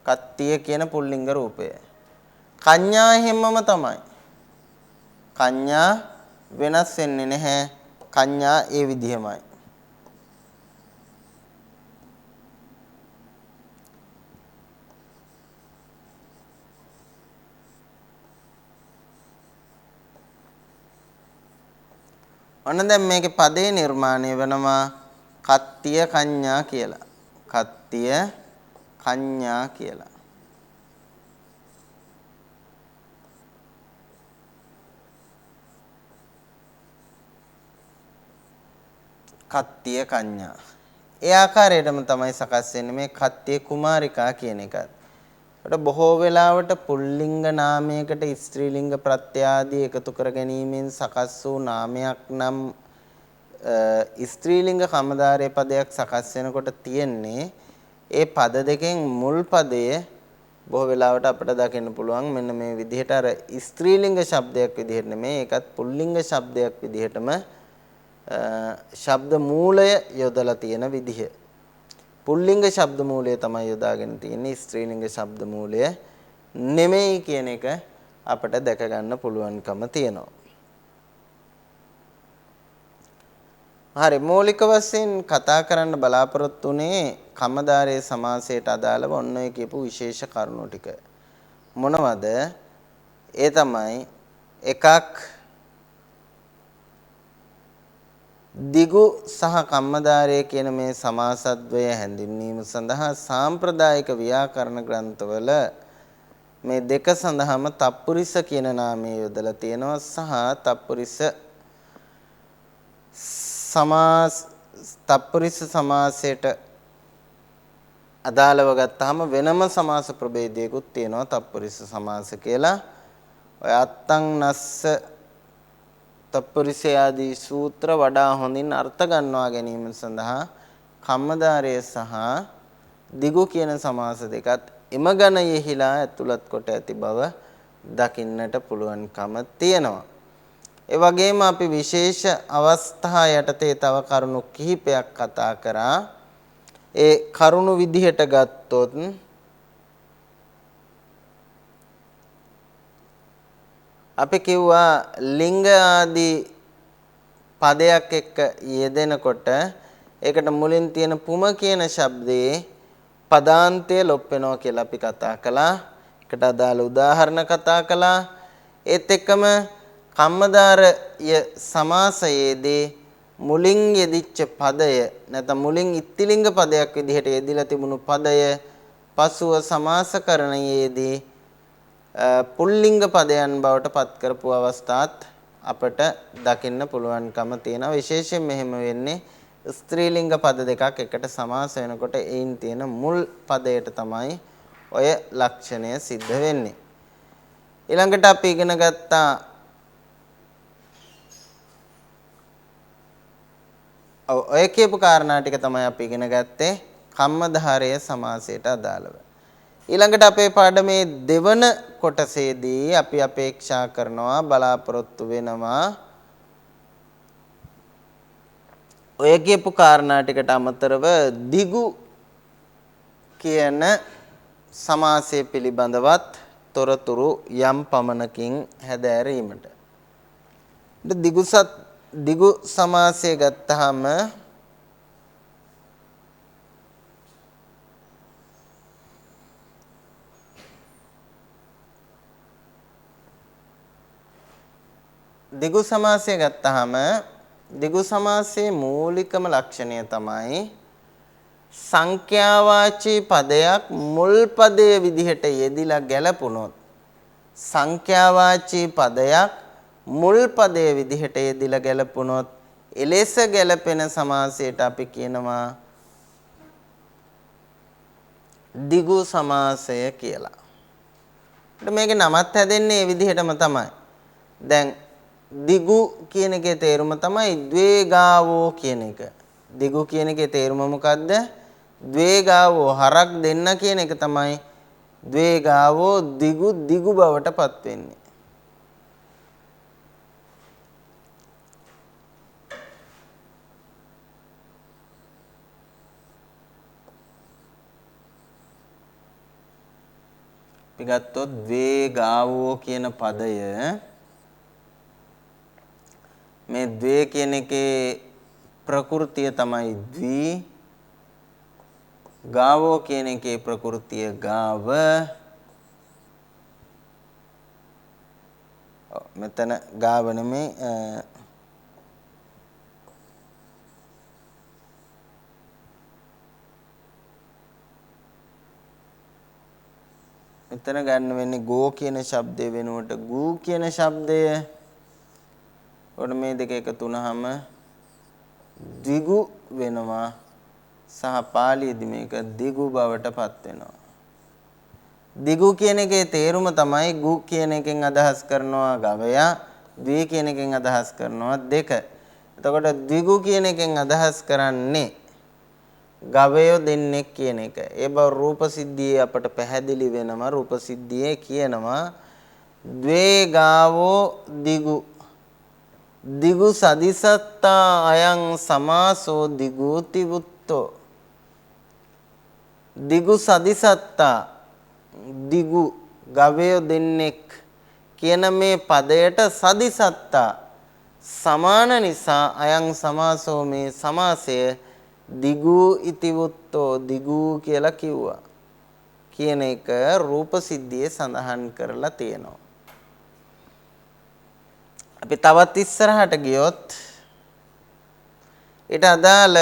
කත්තිය කියන පුල්ලිංග රූපය. කඤ්ඤා හැමම තමයි. කඤ්ඤා වෙනස් වෙන්නේ නැහැ. කඤ්ඤා ඒ විදිහමයි. ඔන්න දැන් මේකේ පදේ නිර්මාණය වෙනවා කත්තිය කඤ්ඤා කියලා. කත්තිය කඤ්ඤා කියලා. කත්තිය කඤ්ඤා. ඒ ආකාරයටම තමයි සකස් වෙන්නේ මේ කත්තිය කුමාරිකා කියන එකත්. ඒකට බොහෝ වෙලාවට පුල්ලිංග නාමයකට ස්ත්‍රීලිංග ප්‍රත්‍ය ආදී එකතු කර ගැනීමෙන් සකස් වූ නාමයක් නම් ස්ත්‍රීලිංග කමදාරයේ පදයක් සකස් වෙනකොට තියෙන්නේ ඒ පද දෙකෙන් මුල් පදය බොහෝ වෙලාවට අපිට දකින්න පුළුවන් මෙන්න මේ විදිහට අර ස්ත්‍රීලිංග શબ્දයක් විදිහට නෙමෙයි ඒකත් පුල්ලිංග શબ્දයක් විදිහටම ශබ්ද මූලය යොදලා තියෙන විදිහ. පුල්ලිංග ශබ්ද මූලය තමයි යොදාගෙන තියෙන්නේ. ස්ත්‍රීලිංග ශබ්ද මූලය නෙමෙයි කියන එක අපට දැක ගන්න පුළුවන්කම තියෙනවා. හරි, මූලික වශයෙන් කතා කරන්න බලාපොරොත්තු වෙන්නේ කම්මදාරයේ සමාසයට අදාළව ඔන්න ඔය කියපු විශේෂ කරුණු ටික. මොනවද? ඒ තමයි එකක් දිගු සහ කම්මදාරය කියන මේ සමාසද්වය හැඳින්වීම සඳහා සාම්ප්‍රදායික ව්‍යාකරණ ග්‍රන්ථවල මේ දෙක සඳහාම තප්පුරිස කියන නාමය යොදලා තියෙනවා සහ තප්පුරිස සමාසයට අදාළව ගත්තාම වෙනම සමාස ප්‍රභේදයකුත් තියෙනවා තප්පුරිස සමාස කියලා. ඔය අත්තං නස්ස තප්පුරිස ආදී සූත්‍ර වඩා හොඳින් අර්ථ ගන්නවා ගැනීම සඳහා කම්මදාරය සහ දිගු කියන සමාස දෙකත් එම ගණයෙහිලා ඇතුළත් කොට ඇති බව දකින්නට පුළුවන්කම තියෙනවා. ඒ වගේම අපි විශේෂ අවස්ථා යටතේ තව කරුණු කිහිපයක් කතා කරා. ඒ කරුණු විදිහට ගත්තොත් අපි කිව්වා ලිංග ආදී පදයක් එක්ක යෙදෙනකොට ඒකට මුලින් තියෙන පුම කියන ශබ්දයේ පදාන්තය ලොප් වෙනවා කියලා අපි කතා කළා. ඒකට අදාළ උදාහරණ කතා කළා. ඒත් එක්කම කම්මදාරය සමාසයේදී මුලින් යෙදිච්ච පදය නැත්නම් මුලින් ඉත්තිලිංග පදයක් විදිහට යෙදිලා තිබුණු පදය පසුව සමාසකරණයේදී පුල්ලිංග පදයන් බවට පත් කරපු අවස්ථාත් අපට දකින්න පුළුවන්කම තියෙනවා. විශේෂයෙන් මෙහෙම වෙන්නේ ස්ත්‍රීලිංග පද දෙකක් එකට සමාස වෙනකොට ඒයින් තියෙන මුල් පදයට තමයි ඔය ලක්ෂණය සිද්ධ වෙන්නේ. ඊළඟට අපි ඉගෙන ගත්තා ඔය කියපු කාරණා ටික තමයි අපි ඉගෙන ගත්තේ කම්මදාරය සමාසයට අදාළව. ඊළඟට අපේ පාඩමේ දෙවන කොටසේදී අපි අපේක්ෂා කරනවා බලාපොරොත්තු වෙනවා ඔය කියපු කාරණා ටිකට අමතරව දිගු කියන සමාසය පිළිබඳවත් තොරතුරු යම් පමණකින් හැදෑරීමට. දිගු සමාසය ගත්තාම දිගු සමාසයේ මූලිකම ලක්ෂණය තමයි සංඛ්‍යාවාචී පදයක් මුල් පදයේ විදිහට යෙදිලා ගැලපුණොත් සංඛ්‍යාවාචී පදයක් මුල් පදයේ විදිහට යෙදිලා ගැලපුණොත් එලෙස ගැලපෙන සමාසයට අපි කියනවා දිගු සමාසය කියලා. මේකේ නමත් හැදෙන්නේ මේ විදිහටම තමයි. දැන් දිගු කියන එකේ තේරුම තමයි ද්වේගාවෝ කියන එක. දිගු කියන එකේ තේරුම මොකද්ද? ද්වේගාවෝ හරක් දෙන්න කියන එක තමයි ද්වේගාවෝ දිගු බවට පත් වෙන්නේ. අපි ගත්තොත් ද්වේගාවෝ කියන පදය මේ ද්වේ කියන එකේ ප්‍රകൃතිය තමයි ද්වි ගාවෝ කියන එකේ ප්‍රകൃතිය ගාව මෙතන ගාව නෙමේ මෙතන ගන්න වෙන්නේ ගෝ කියන ශබ්දය වෙනුවට ගූ කියන ශබ්දය. ඔන්න මේ දෙක එකතු වුනහම දිගු වෙනවා සහ පාලියේදී මේක දිගු බවට පත් වෙනවා. දිගු කියන එකේ තේරුම තමයි ගු කියන එකෙන් අදහස් කරනවා ගවයා, ද්වි කියන එකෙන් අදහස් කරනවා දෙක. එතකොට දිගු කියන එකෙන් අදහස් කරන්නේ ගවයෝ දෙන්නෙක් කියන එක. ඒ බව රූප සිද්ධියේ අපට පැහැදිලි වෙනවා. රූප සිද්ධියේ කියනවා ද්වේ ගාවෝ දිගු දිගු සදිසත්තා අයං සමාසෝ දිගූති වුත්තෝ. දිගු සදිසත්තා දිගු ගවය දෙන්නෙක් කියන මේ පදයට සදිසත්තා සමාන නිසා අයං සමාසෝ මේ සමාසය දිගු ඉතිවුත්තෝ දිගු කියලා කිව්වා කියන එක රූප සිද්ධියේ සඳහන් කරලා තියෙනවා. අපි තවත් ඉස්සරහට ගියොත් ඊට අදාළ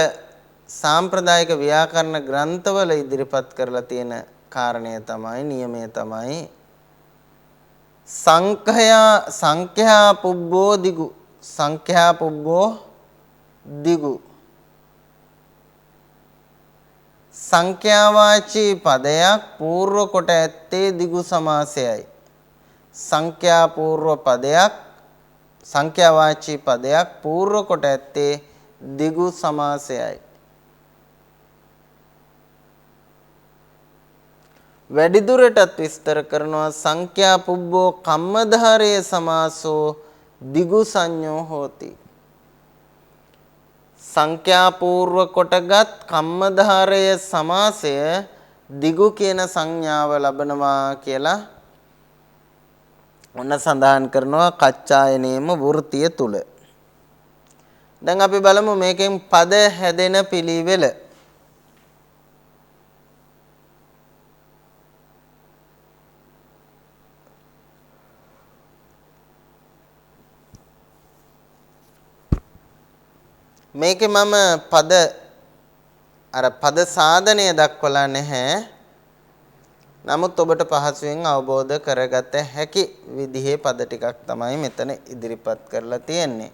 සාම්ප්‍රදායික ව්‍යාකරණ ග්‍රන්ථවල ඉදිරිපත් කරලා තියෙන කාරණය තමයි නියමය තමයි සංඛ්‍යා පුබ්බෝ දිගු සංඛ්‍යා පුබ්බෝ දිගු සංඛ්‍යාවාචී පදයක් పూర్ව කොට ඇත්තේ දිගු සමාසයයි. සංඛ්‍යා పూర్ව පදයක් සංඛ්‍යාවාචී පදයක් పూర్ව කොට ඇත්තේ දිගු සමාසයයි. වැඩිදුරටත් විස්තර කරනවා සංඛ්‍යා පුබ්බෝ කම්මධාරයේ සමාසෝ දිගු සංඥෝ හෝති. සංඛ්‍යා పూర్ව කොටගත් කම්මධාරය සමාසය දිගු කියන සංඥාව ලබනවා කියලා ඔන්න සඳහන් කරනවා කච්චායනේම වෘත්තිය තුල. දැන් අපි බලමු මේකෙන් පද හැදෙන පිළිවෙල. මේකේ මම පද සාධනය දක්වලා නැහැ. නමුත් ඔබට පහසුවෙන් අවබෝධ කරගත හැකි විදිහේ පද ටිකක් තමයි මෙතන ඉදිරිපත් කරලා තියෙන්නේ.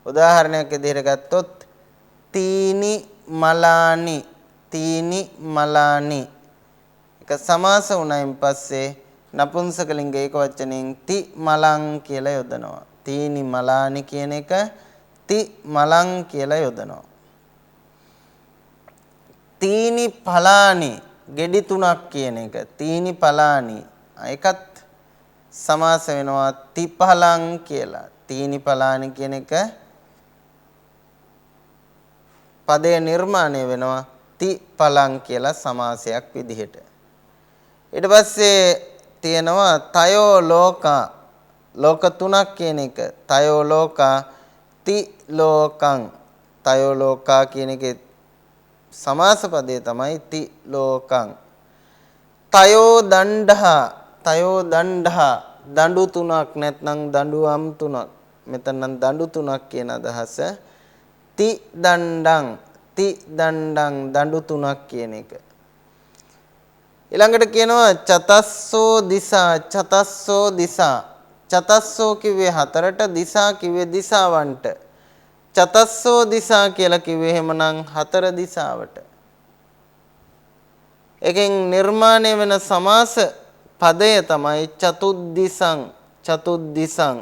උදාහරණයක් විදිහට ගත්තොත් තීනි මලානි එක සමාස වුණයින් පස්සේ නපුංසක ලිංග ඒක වචනෙන් ති මලං කියලා යොදනවා. තීනි මලානි කියන එක ති මලං කියලා යොදනවා. තීනි පලානි ගෙඩි තුනක් කියන එක තීනි පලානි ඒකත් සමාස වෙනවා තිපලං කියලා. තීනි පලානි කියන එක පදය නිර්මාණය වෙනවා තිපලං කියලා සමාසයක් විදිහට. ඊට පස්සේ තියෙනවා තයෝ ලෝකා ලෝක තුනක් කියන එක තයෝ ලෝකා ති ලෝකං තයෝ ලෝකා කියන එකේ සමාස පදේ තමයි ති ලෝකං. තයෝ දණ්ඩහා දඬු තුනක් නැත්නම් දඬුවම් තුනක්. මෙතන නම් දඬු තුනක් කියන අදහස. ති දණ්ඩං දඬු තුනක් කියන එක. ඊළඟට කියනවා චතස්සෝ දිසා චතස්සෝ කිව්වේ හතරට දිසා කිව්වේ දිසාවන්ට. චතස්සෝ දිසා කියලා කිව්වේ එහෙමනම් හතර දිසාවට. එකෙන් නිර්මාණය වෙන සමාස පදය තමයි චතුද්දිසං.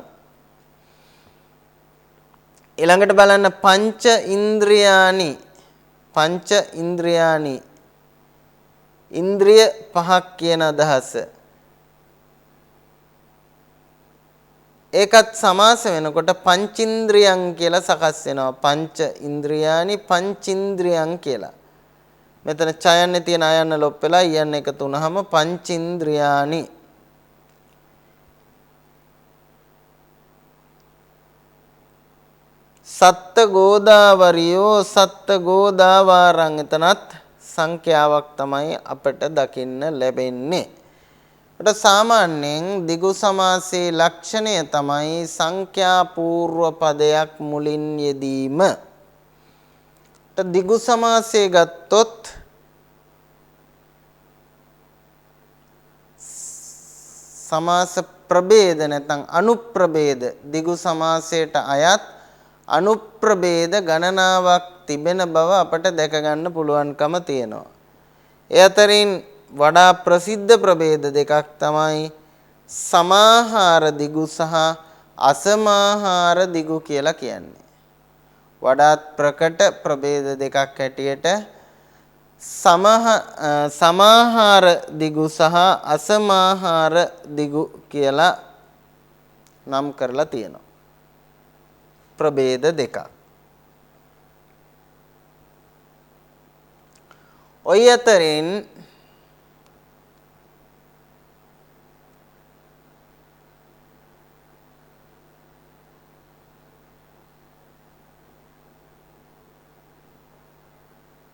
ඊළඟට බලන්න පංච ඉන්ද්‍රියානි ඉන්ද්‍රිය පහක් කියන අදහස. ඒකත් සමාස වෙනකොට පංචින්ද්‍රියං කියලා සකස් වෙනවා. පංච ඉන්ද්‍රියානි පංචින්ද්‍රියං කියලා. මෙතන ඡයන්නේ තියෙන අයන්න ලොප් වෙලා යන්න එකතු වුනහම පංචින්ද්‍රියානි. සත්ත ගෝදාවාරං එතනත් සංඛ්‍යාවක් තමයි අපට දකින්න ලැබෙන්නේ. ඒට සාමාන්‍යයෙන් දිගු සමාසයේ ලක්ෂණය තමයි සංඛ්‍යා పూర్ව පදයක් මුලින් යෙදීම. දිගු සමාසයේ ගත්තොත් සමාස ප්‍රභේද නැත්නම් අනුප්‍රභේද දිගු සමාසයට අයත් අනුප්‍රභේද ගණනාවක් තිබෙන බව අපට දැක ගන්න පුළුවන්කම තියෙනවා. ඒ අතරින් වඩා ප්‍රසිද්ධ ප්‍රභේද දෙකක් තමයි සමාහාර දිගු සහ අසමාහාර දිගු කියලා කියන්නේ. වඩාත් ප්‍රකට ප්‍රභේද දෙකක් හැටියට සමාහාර දිගු සහ අසමාහාර දිගු කියලා නම් කරලා තියෙනවා. ප්‍රභේද දෙකක්. ඔය අතරින්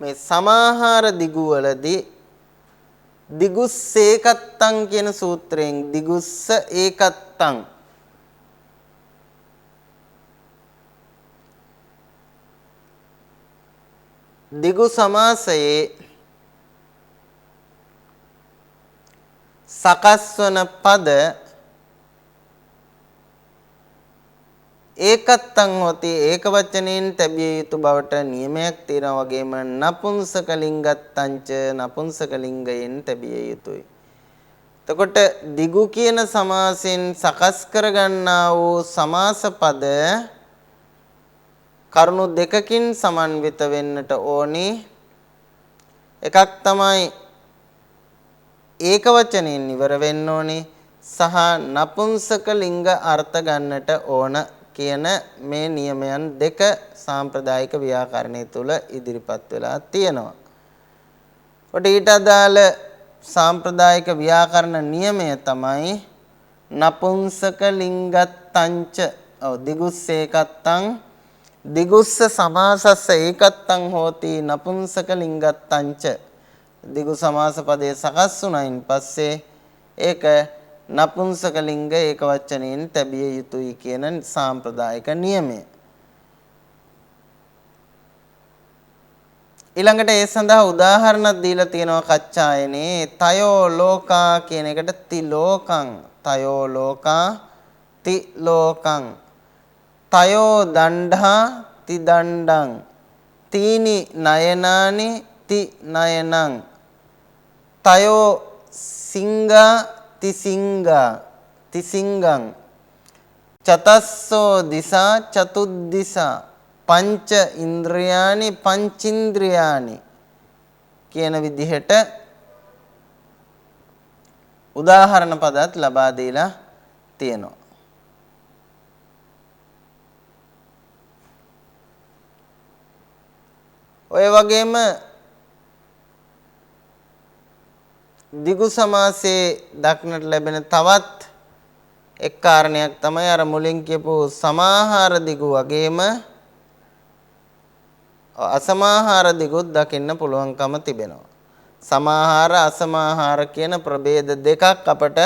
මේ සමාහාර දිගුවලදී දිගුස්ස ඒකත්තං කියන සූත්‍රයෙන් දිගුස්ස ඒකත්තං දිගු සමාසයේ සකස් වන පද ඒකත්තං හොති ඒක වචනයෙන් තැබිය යුතු බවට නියමයක් තියෙනවා වගේම නපුංසක ලිංගත්තංච නපුංසක ලිංගයෙන් තැබිය යුතුයි. එතකොට දිගු කියන සමාසයෙන් සකස් කරගන්නා වූ සමාස පද කරුණු දෙකකින් සමන්විත වෙන්නට ඕනි. එකක් තමයි ඒක වචනයෙන් ඉවර වෙන්න ඕනි සහ නපුංසක ලිංග අර්ථ ගන්නට ඕන කියන මේ නියමයන් දෙක සාම්ප්‍රදායික ව්‍යාකරණය තුල ඉදිරිපත් වෙලා තියෙනවා. කොට ඊට අදාළ සාම්ප්‍රදායික ව්‍යාකරණ නියමය තමයි නපුංසක ලිංගත්තංච දිගුස්ස ඒකත්තං දිගුස්ස සමාසස්ස ඒකත්තං හෝති නපුංසක ලිංගත්තංච දිගු සමාස පදයේ සකස් වුණයින් පස්සේ ඒක නපුංසක ලිංග ඒක වචනයෙන් තැබිය යුතුයි කියන සාම්ප්‍රදායික නියමය. ඊළඟට ඒ සඳහා උදාහරණයක් දීලා තියෙනවා කච්චායනේ තයෝ ලෝකා කියන එකට තිලෝකං තයෝ ලෝකා තිලෝකං තයෝ දණ්ඩා තිදණ්ඩං තීනි නයනානි ති නයනං තයෝ සිංගා තිසිංගා තිසිංගං චතස්සෝ දිසා චතුද්දිසා පංච ඉන්ද්‍රයානි පංචින්ද්‍රයානි කියන විදිහට උදාහරණ පදත් ලබා දීලා තියෙනවා. ඔය වගේම දිගු සමාසයේ දක්නට ලැබෙන තවත් එක් කාරණයක් තමයි අර මුලින් කියපු සමාහාර දිගු වගේම අසමාහාර දිගුත් දකින්න පුළුවන්කම තිබෙනවා. සමාහාර අසමාහාර කියන ප්‍රභේද දෙකක් අපට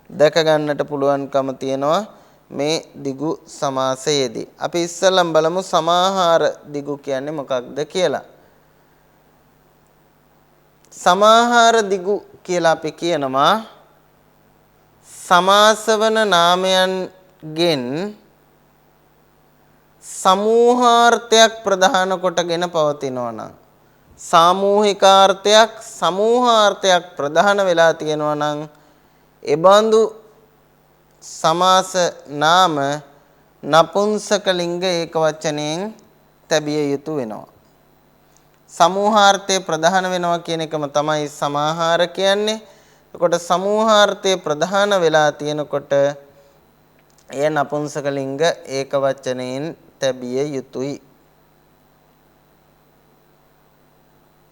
දැක ගන්නට පුළුවන්කම තියෙනවා මේ දිගු සමාසයේදී. අපි ඉස්සෙල්ලම බලමු සමාහාර දිගු කියන්නේ මොකක්ද කියලා. සමාහාර දිගු කියලා අපි කියනවා සමාසවන නාමයන්ගෙන් සමූහාර්ථයක් ප්‍රධාන කොටගෙන පවතිනවා නම් සාමූහිකාර්ථයක් සමූහාර්ථයක් ප්‍රධාන වෙලා තියෙනවා නම් එබඳු සමාස නාම නපුංසක ලිංග ඒක වචනයෙන් තැබිය යුතු වෙනවා. සමූහාර්ථය ප්‍රධාන වෙනවා කියන එකම තමයි සමාහාර කියන්නේ. එතකොට සමූහාර්ථය ප්‍රධාන වෙලා තියෙනකොට එය නපුංසක ලිංග ඒක වචනයෙන් තැබිය යුතුයි.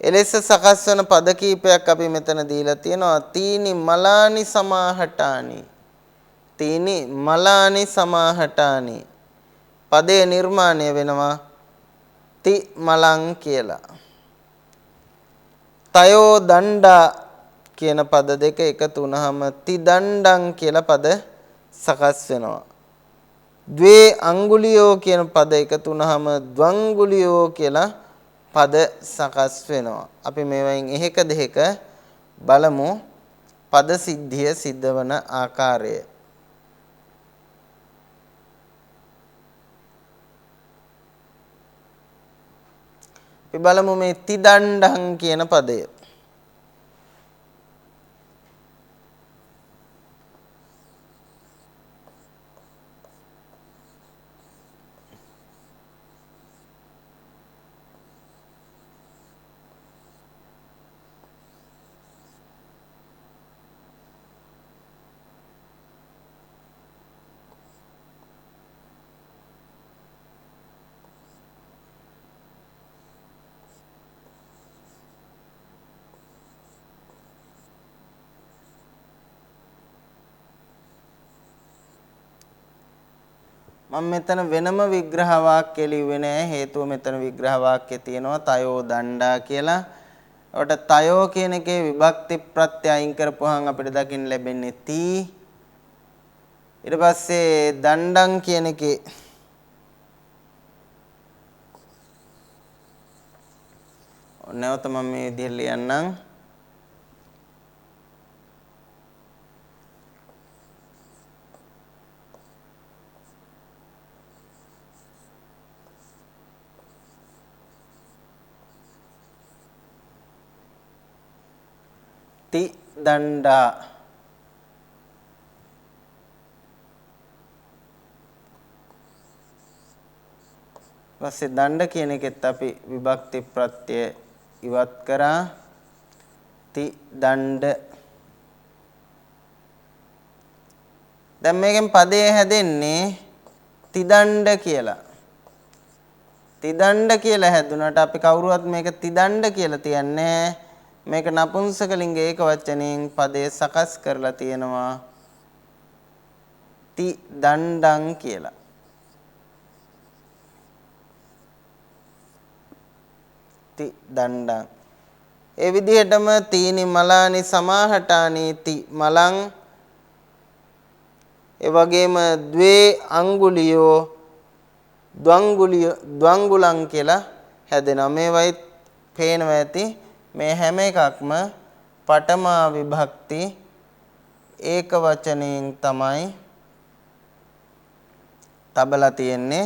එලෙස සකස් වන පද කීපයක් අපි මෙතන දීලා තියෙනවා. තීනි මලානි සමාහටානි තීනි මලානි සමාහටානි පදේ නිර්මාණය වෙනවා ති මලං කියලා. තයෝ දණ්ඩා කියන පද දෙක එකතු වුනහම ති දණ්ඩං කියලා පද සකස් වෙනවා. ද්වේ අඟුලියෝ කියන පද එකතු වුනහම ද්වංගුලියෝ කියලා පද සකස් වෙනවා. අපි මේවයින් එහෙක දෙක බලමු පද සිද්ධිය සිද්ධ වන ආකාරය. අපි බලමු මේ තිදණ්ඩං කියන පදය. මම මෙතන වෙනම විග්‍රහ වාක්‍ය ලිව්වේ නෑ. හේතුව මෙතන විග්‍රහ වාක්‍ය තියෙනවා තයෝ දණ්ඩා කියලා. ඔකට තයෝ කියන එකේ විභක්ති ප්‍රත්‍ය අයින් කරපුවාම අපිට දකින්න ලැබෙන්නේ තී. ඊට පස්සේ දණ්ඩං කියන එකේ නැවත මම මේ විදිහට ලියන්නම්. ති දණ්ඩා පස්සේ දණ්ඩ කියන එකෙත් අපි විභක්ති ප්‍රත්‍ය ඉවත් කරා ති දණ්ඩ. දැන් මේකෙන් පදේ හැදෙන්නේ තිදණ්ඩ කියලා. තිදණ්ඩ කියලා හැදුනට අපි කවුරුවත් මේක තිදණ්ඩ කියලා තියන්නේ මේක නපුංසක ලිංග ඒක වචනයෙන් පදේ සකස් කරලා තියෙනවා ති දණ්ඩං කියලා. ති දණ්ඩං. ඒ විදිහටම තීනි මලානි සමාහටානි ති මලං ඒ වගේම ද්වේ අංගුලියෝ ද්වංගුලං කියලා හැදෙනවා. මේවයි පේනවා ඇති මේ හැම එකක්ම පඨමා විභක්ති ඒක වචනයෙන් තමයි තබලා තියෙන්නේ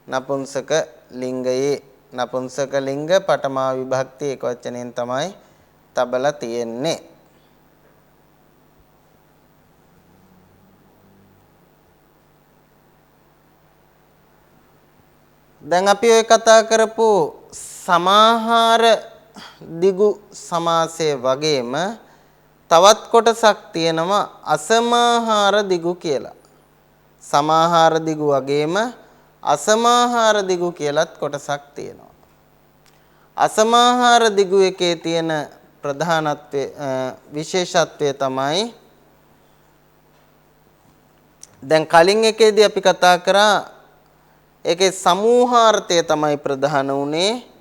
නපුංසක ලිංගයේ. නපුංසක ලිංග පඨමා විභක්ති ඒක වචනයෙන් තමයි තබලා තියෙන්නේ. දැන් අපි ඔය කතා කරපු සමාහාර දිගු සමාසයේ වගේම තවත් කොටසක් තියෙනවා අසමාහාර දිගු කියලා. සමාහාර දිගු වගේම අසමාහාර දිගු කියලත් කොටසක් තියෙනවා. අසමාහාර දිගු එකේ තියෙන ප්‍රධානත්වය විශේෂත්වය තමයි දැන් කලින් එකේදී අපි කතා කරා ඒකේ සමූහාර්ථය තමයි ප්‍රධාන උනේ.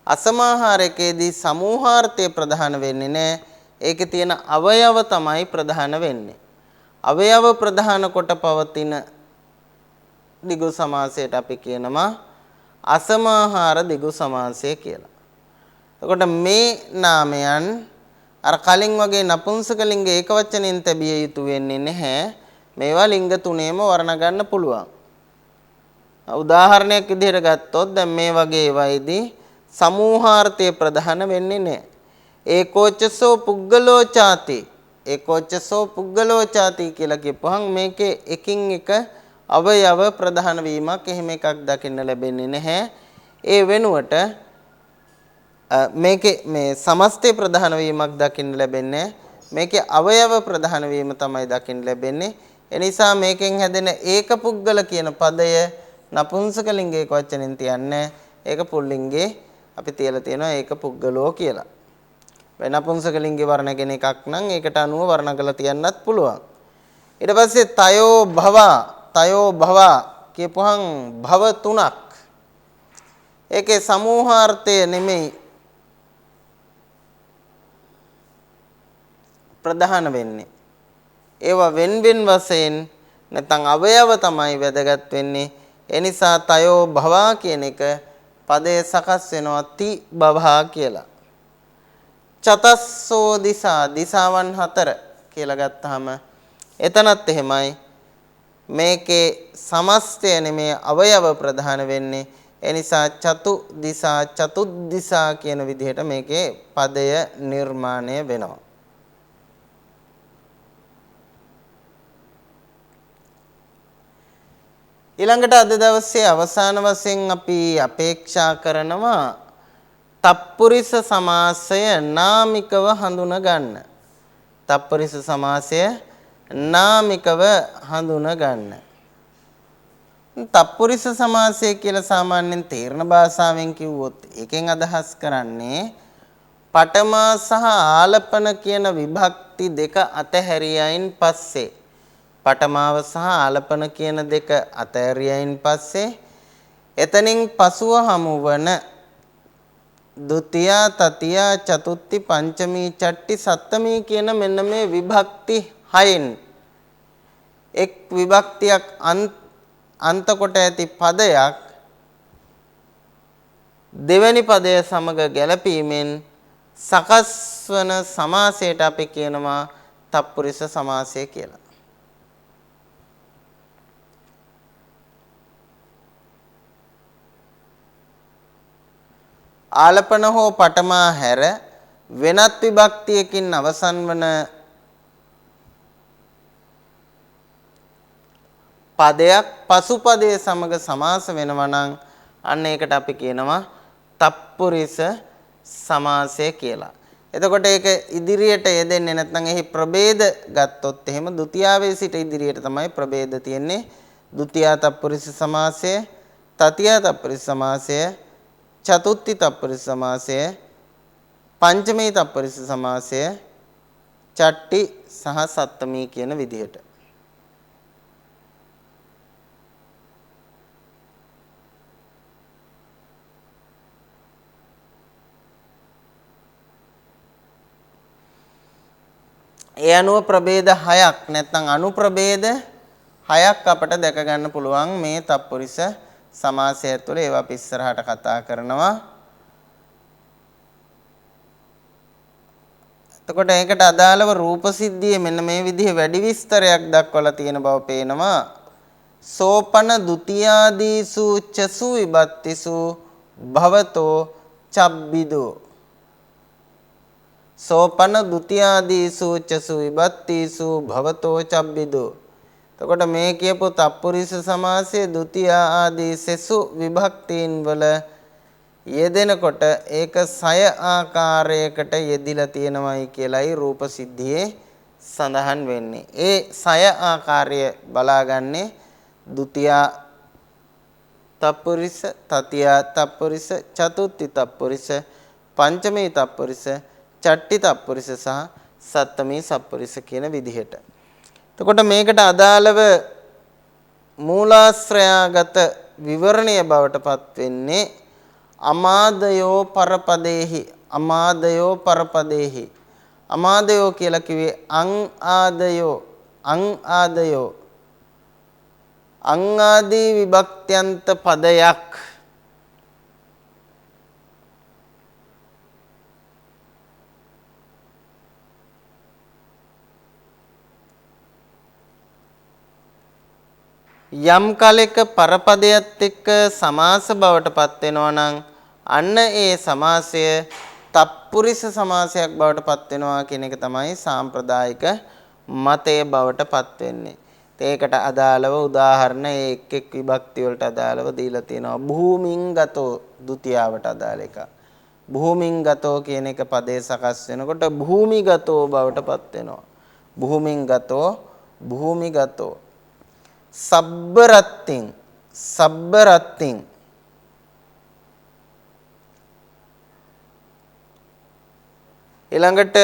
අසමාහාරකේදී සමූහාර්ථය ප්‍රධාන වෙන්නේ නැහැ. ඒකේ තියෙන අවයව තමයි ප්‍රධාන වෙන්නේ. අවයව ප්‍රධාන කොට පවතින දිගු සමාසයට අපි කියනවා අසමාහාර දිගු සමාසය කියලා. එතකොට මේ නාමයන් අර කලින් වගේ නපුංසක ලිංග ඒක වචනෙන් තැබිය යුතු වෙන්නේ නැහැ. මේවා ලිංග තුනේම වර්ණ ගන්න පුළුවන්. උදාහරණයක් විදිහට ගත්තොත් දැන් මේ වගේ ඒවායිදී සමූහාර්ථය ප්‍රධාන වෙන්නේ නැහැ. ඒකෝච්චසෝ පුග්ගලෝ ചാති ඒකෝච්චසෝ පුග්ගලෝ ചാති කියලා කියපුවහම මේකේ එකින් එක අවයව ප්‍රධාන වීමක් එහෙම එකක් දකින්න ලැබෙන්නේ නැහැ. ඒ වෙනුවට මේකේ මේ සමස්තය ප්‍රධාන වීමක් දකින්න ලැබෙන්නේ. මේකේ අවයව ප්‍රධාන වීම තමයි දකින්න ලැබෙන්නේ. ඒ නිසා මේකෙන් හැදෙන ඒක පුද්ගල කියන පදය නපුංසක ලිංගයක වචනෙන් තියන්නේ. ඒක පුල්ලිංගේ අපි තියලා තියෙනවා ඒක පුද්ගලෝ කියලා. වෙන නපුංසක ලිංගේ වර්ණ කෙන එකක් නම් ඒකට අනුව වර්ණ කරලා තියන්නත් පුළුවන්. ඊට පස්සේ තයෝ භව කියපුවහන් භව තුනක්. ඒකේ සමූහාර්ථය නෙමෙයි ප්‍රධාන වෙන්නේ. ඒවා වෙන් වශයෙන් නැත්නම් අවයව තමයි වැදගත් වෙන්නේ. ඒ නිසා තයෝ භවා කියන එක පදයේ සකස් වෙනවා ති භවා කියලා. චතස්සෝ දිසාවන් 4 කියලා ගත්තාම එතනත් එහෙමයි. මේකේ සමස්තය නෙමේ අවයව ප්‍රධාන වෙන්නේ. ඒ නිසා චතුද්දිසා කියන විදිහට මේකේ පදය නිර්මාණය වෙනවා. ඊළඟට අද දවසේ අවසාන වශයෙන් අපි අපේක්ෂා කරනවා තප්පුරිස සමාසය නාමිකව හඳුන ගන්න. තප්පුරිස සමාසය නාමිකව හඳුන ගන්න. තප්පුරිස සමාසය කියලා සාමාන්‍යයෙන් තේරණ භාෂාවෙන් කිව්වොත් එකෙන් අදහස් කරන්නේ පඨමා සහ ආලපන කියන විභක්ති දෙක අතහැරියයින් පස්සේ පඨමාව සහ ආලපන කියන දෙක අතෑරියයින් පස්සේ එතනින් පසුව හමුවන ဒုတိယ තතිය චතුත්ථි පංචමී චට්ටි සත්තමී කියන මෙන්න මේ විභක්ති හයෙන් එක් විභක්තියක් අන්ත කොට ඇති පදයක් දෙවැනි පදය සමග ගැලපීමෙන් සකස් වන සමාසයට අපි කියනවා තත්පුරුෂ සමාසය කියලා. ආලපන හෝ පඨමා හැර වෙනත් විභක්තියකින් අවසන් වන පදයක් පසු පදයේ සමග සමාස වෙනවා නම් අන්න ඒකට අපි කියනවා තත්පුරුෂ සමාසය කියලා. එතකොට ඒක ඉදිරියට යෙදෙන්නේ නැත්නම් එහි ප්‍රභේද ගත්තොත් එහෙම ဒုတိ යාවේ සිට ඉදිරියට තමයි ප්‍රභේද තියෙන්නේ. ဒုတိ යා තත්පුරුෂ සමාසය, තතිය තත්පුරුෂ සමාසය, චතුත්ථි තත්පුරුෂ සමාසය, පංචමී තත්පුරුෂ සමාසය, චට්ටි සහ සත්තමී කියන විදිහට. ඒ අනුව ප්‍රභේද 6ක් නැත්නම් අනුප්‍රභේද 6ක් අපට දැක ගන්න පුළුවන් මේ තත්පුරුෂ සමාසය තුළ. ඒවා අපි ඉස්සරහට කතා කරනවා. එතකොට ඒකට අදාළව රූප සිද්ධියේ මෙන්න මේ විදිහේ වැඩි විස්තරයක් දක්වලා තියෙන බව පේනවා. සෝපන ဒ ුතියාදීසු චසු විභත්තිසු භවතෝ චබ්බිදෝ. සෝපන ဒ ුතියාදීසු චසු විභත්තිසු භවතෝ චබ්බිදෝ. එතකොට මේ කියපු තත්පුරුෂ සමාසයේ ဒ ුතිය ආදී සෙසු විභක්තීන් වල යෙදෙනකොට ඒක සය ආකාරයකට යෙදිලා තියෙනවයි කියලයි රූප සිද්ධියේ සඳහන් වෙන්නේ. ඒ සය ආකාරය බලාගන්නේ ဒ ුතිය තත්පුරුෂ, තතිය තත්පුරුෂ, චතුත්ථි තත්පුරුෂ, පංචමී තත්පුරුෂ, චට්ටි තත්පුරුෂ සහ සත්තමී සත්පුරුෂ කියන විදිහට. එතකොට මේකට අදාළව මූලාශ්‍රයාගත විවරණය බවට පත් වෙන්නේ අමාදයෝ පරපදේහි. අමාදයෝ පරපදේහි. අමාදයෝ කියලා කිව්වේ අං ආදයෝ, අං ආදයෝ, අං ආදී විභක්ත්‍යන්ත පදයක් යම් කලෙක පරපදයට එක්ක සමාස බවට පත් වෙනවා නම් අන්න ඒ සමාසය තත්පුරුෂ සමාසයක් බවට පත් වෙනවා කියන එක තමයි සාම්ප්‍රදායික මතය බවට පත් වෙන්නේ. ඒකට අදාළව උදාහරණ ඒ එක් එක් විභක්ති වලට අදාළව දීලා තියෙනවා. භූමින්ගතෝ ဒ ුතියාවට අදාළ එක. භූමින්ගතෝ කියන එක පදේ සකස් වෙනකොට භූමිගතෝ බවට පත් වෙනවා. භූමින්ගතෝ, භූමිගතෝ. සබ්බරත්තින්, සබ්බරත්තින්. ඊළඟට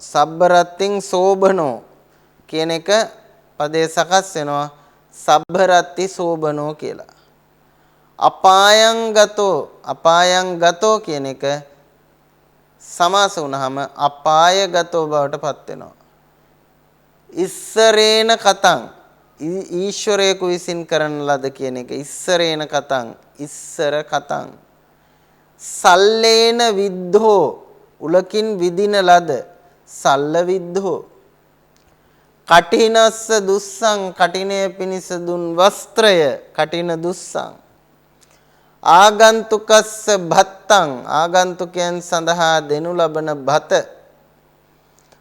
සබ්බරත්තින් සෝබනෝ කියන එක පදේ සකස් වෙනවා සබ්බරත්ති සෝබනෝ කියලා. අපායංගතෝ, අපායංගතෝ කියන එක සමාස වුණාම අපායගතෝ බවට පත් වෙනවා. ඉස්සරේන කතං, ඊශ්වරයෙකු විසින් කරන ලද කියන එක ඉස්සරේන කතං, ඉස්සර කතං. සල්ලේන විද්ධෝ, උලකින් විදින ලද, සල්ල විද්ධෝ. කටිනස්ස දුස්සං, කටිනය පිනිස දුන් වස්ත්‍රය, කටින දුස්සං. ආගන්තුකස්ස භත්තං, ආගන්තුකයන් සඳහා දෙනු ලබන බත,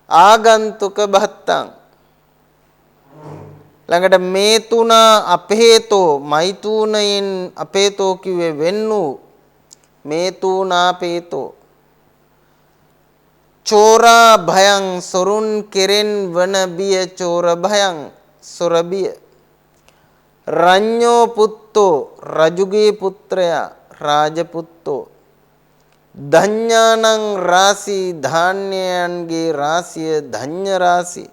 ආගන්තුක භත්තං. ළඟට මේතුනා අපේතෝ, මෛතුනයෙන් අපේතෝ කිව්වේ වෙන් වූ, මේතුනා පේතෝ. චෝරා භයං, සොරුන් කෙරෙන් වන බිය, චෝර භයං, සොර බිය. රඤ්ඤෝ පුත්තෝ, රජුගේ පුත්‍රයා, රාජපුත්තෝ. ධඤ්ඤානං රාසී, ධාන්‍යයන්ගේ රාසිය, ධඤ්ඤ රාසී.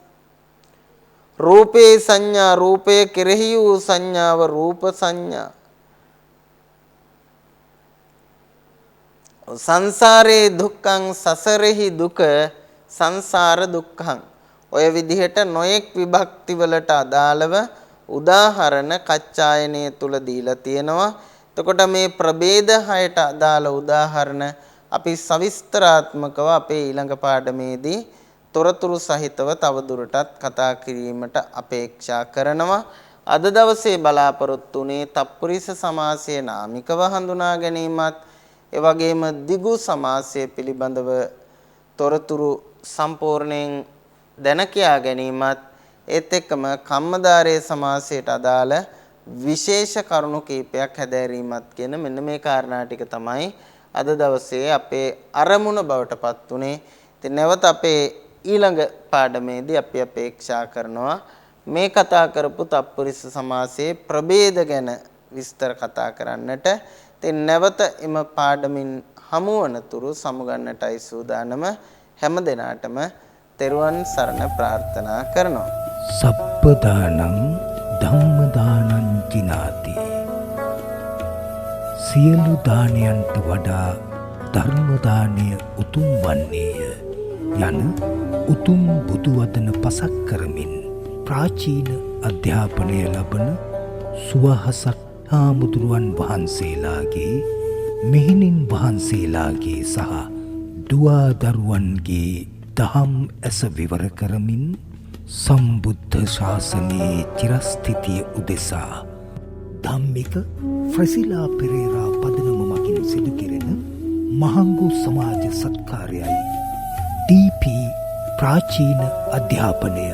රූපේ සංඥා රූපය කෙරෙහි වූ සංඥාව රූප සංඥා. සංසාරේ දුක්ඛං සසරෙහි දුක සංසාර දුක්ඛං. ඔය විදිහට නොයෙක් විභක්ති වලට අදාළව උදාහරණ කච්චායනයේ තුල දීලා තියෙනවා. එතකොට මේ ප්‍රභේද 6ට අදාළ උදාහරණ අපි සවිස්තරාත්මකව අපේ ඊළඟ පාඩමේදී තොරතුරු සහිතව තවදුරටත් කතා කිරීමට අපේක්ෂා කරනවා. අද දවසේ බලාපොරොත්තු වුණේ තත්පුරිස සමාසයේ නාමිකව හඳුනා ගැනීමත් ඒ වගේම දිගු සමාසය පිළිබඳව තොරතුරු සම්පූර්ණයෙන් දැන කියා ගැනීමත් ඒත් එක්කම කම්මදාරයේ සමාසයට අදාළ විශේෂ කරුණු කීපයක් හැදෑරීමත් කියන මෙන්න මේ කාරණා ටික තමයි අද දවසේ අපේ අරමුණ බවට පත් උනේ. ඉතින් නැවත අපේ ඊළඟ පාඩමේදී අපි අපේක්ෂා කරනවා මේ කතා කරපු තත්පුරිස සමාසයේ ප්‍රභේද ගැන විස්තර කතා කරන්නට. ඉතින් නැවත එම පාඩමින් හමු වනතුරු සමුගන්නටයි සූදානම. හැම දිනාටම තෙරුවන් සරණ ප්‍රාර්ථනා කරනවා. සප්පදානං ධම්මදානං ජිනාති. සියලු දානයන්ට වඩා ධර්ම දානය උතුම් වන්නේය යන උතුම් බුදු වදන පසක් කරමින් ප්‍රාචීන අධ්‍යාපනය ලබන සුවහසක් හාමුදුරුවන් වහන්සේලාගේ මෙහෙණින් වහන්සේලාගේ සහ දුවා දරුවන්ගේ දහම් ඇස විවර කරමින් සම්බුද්ධ ශාසනයේ චිරස්ථිතිය උදෙසා ධම්මික ෆ්‍රසිලා පෙරේරා පදනම මගින් සිදු කෙරෙන මහංගු සමාජ සත්කාරයයි ඩීපී ප්‍රාචීන අධ්‍යාපනය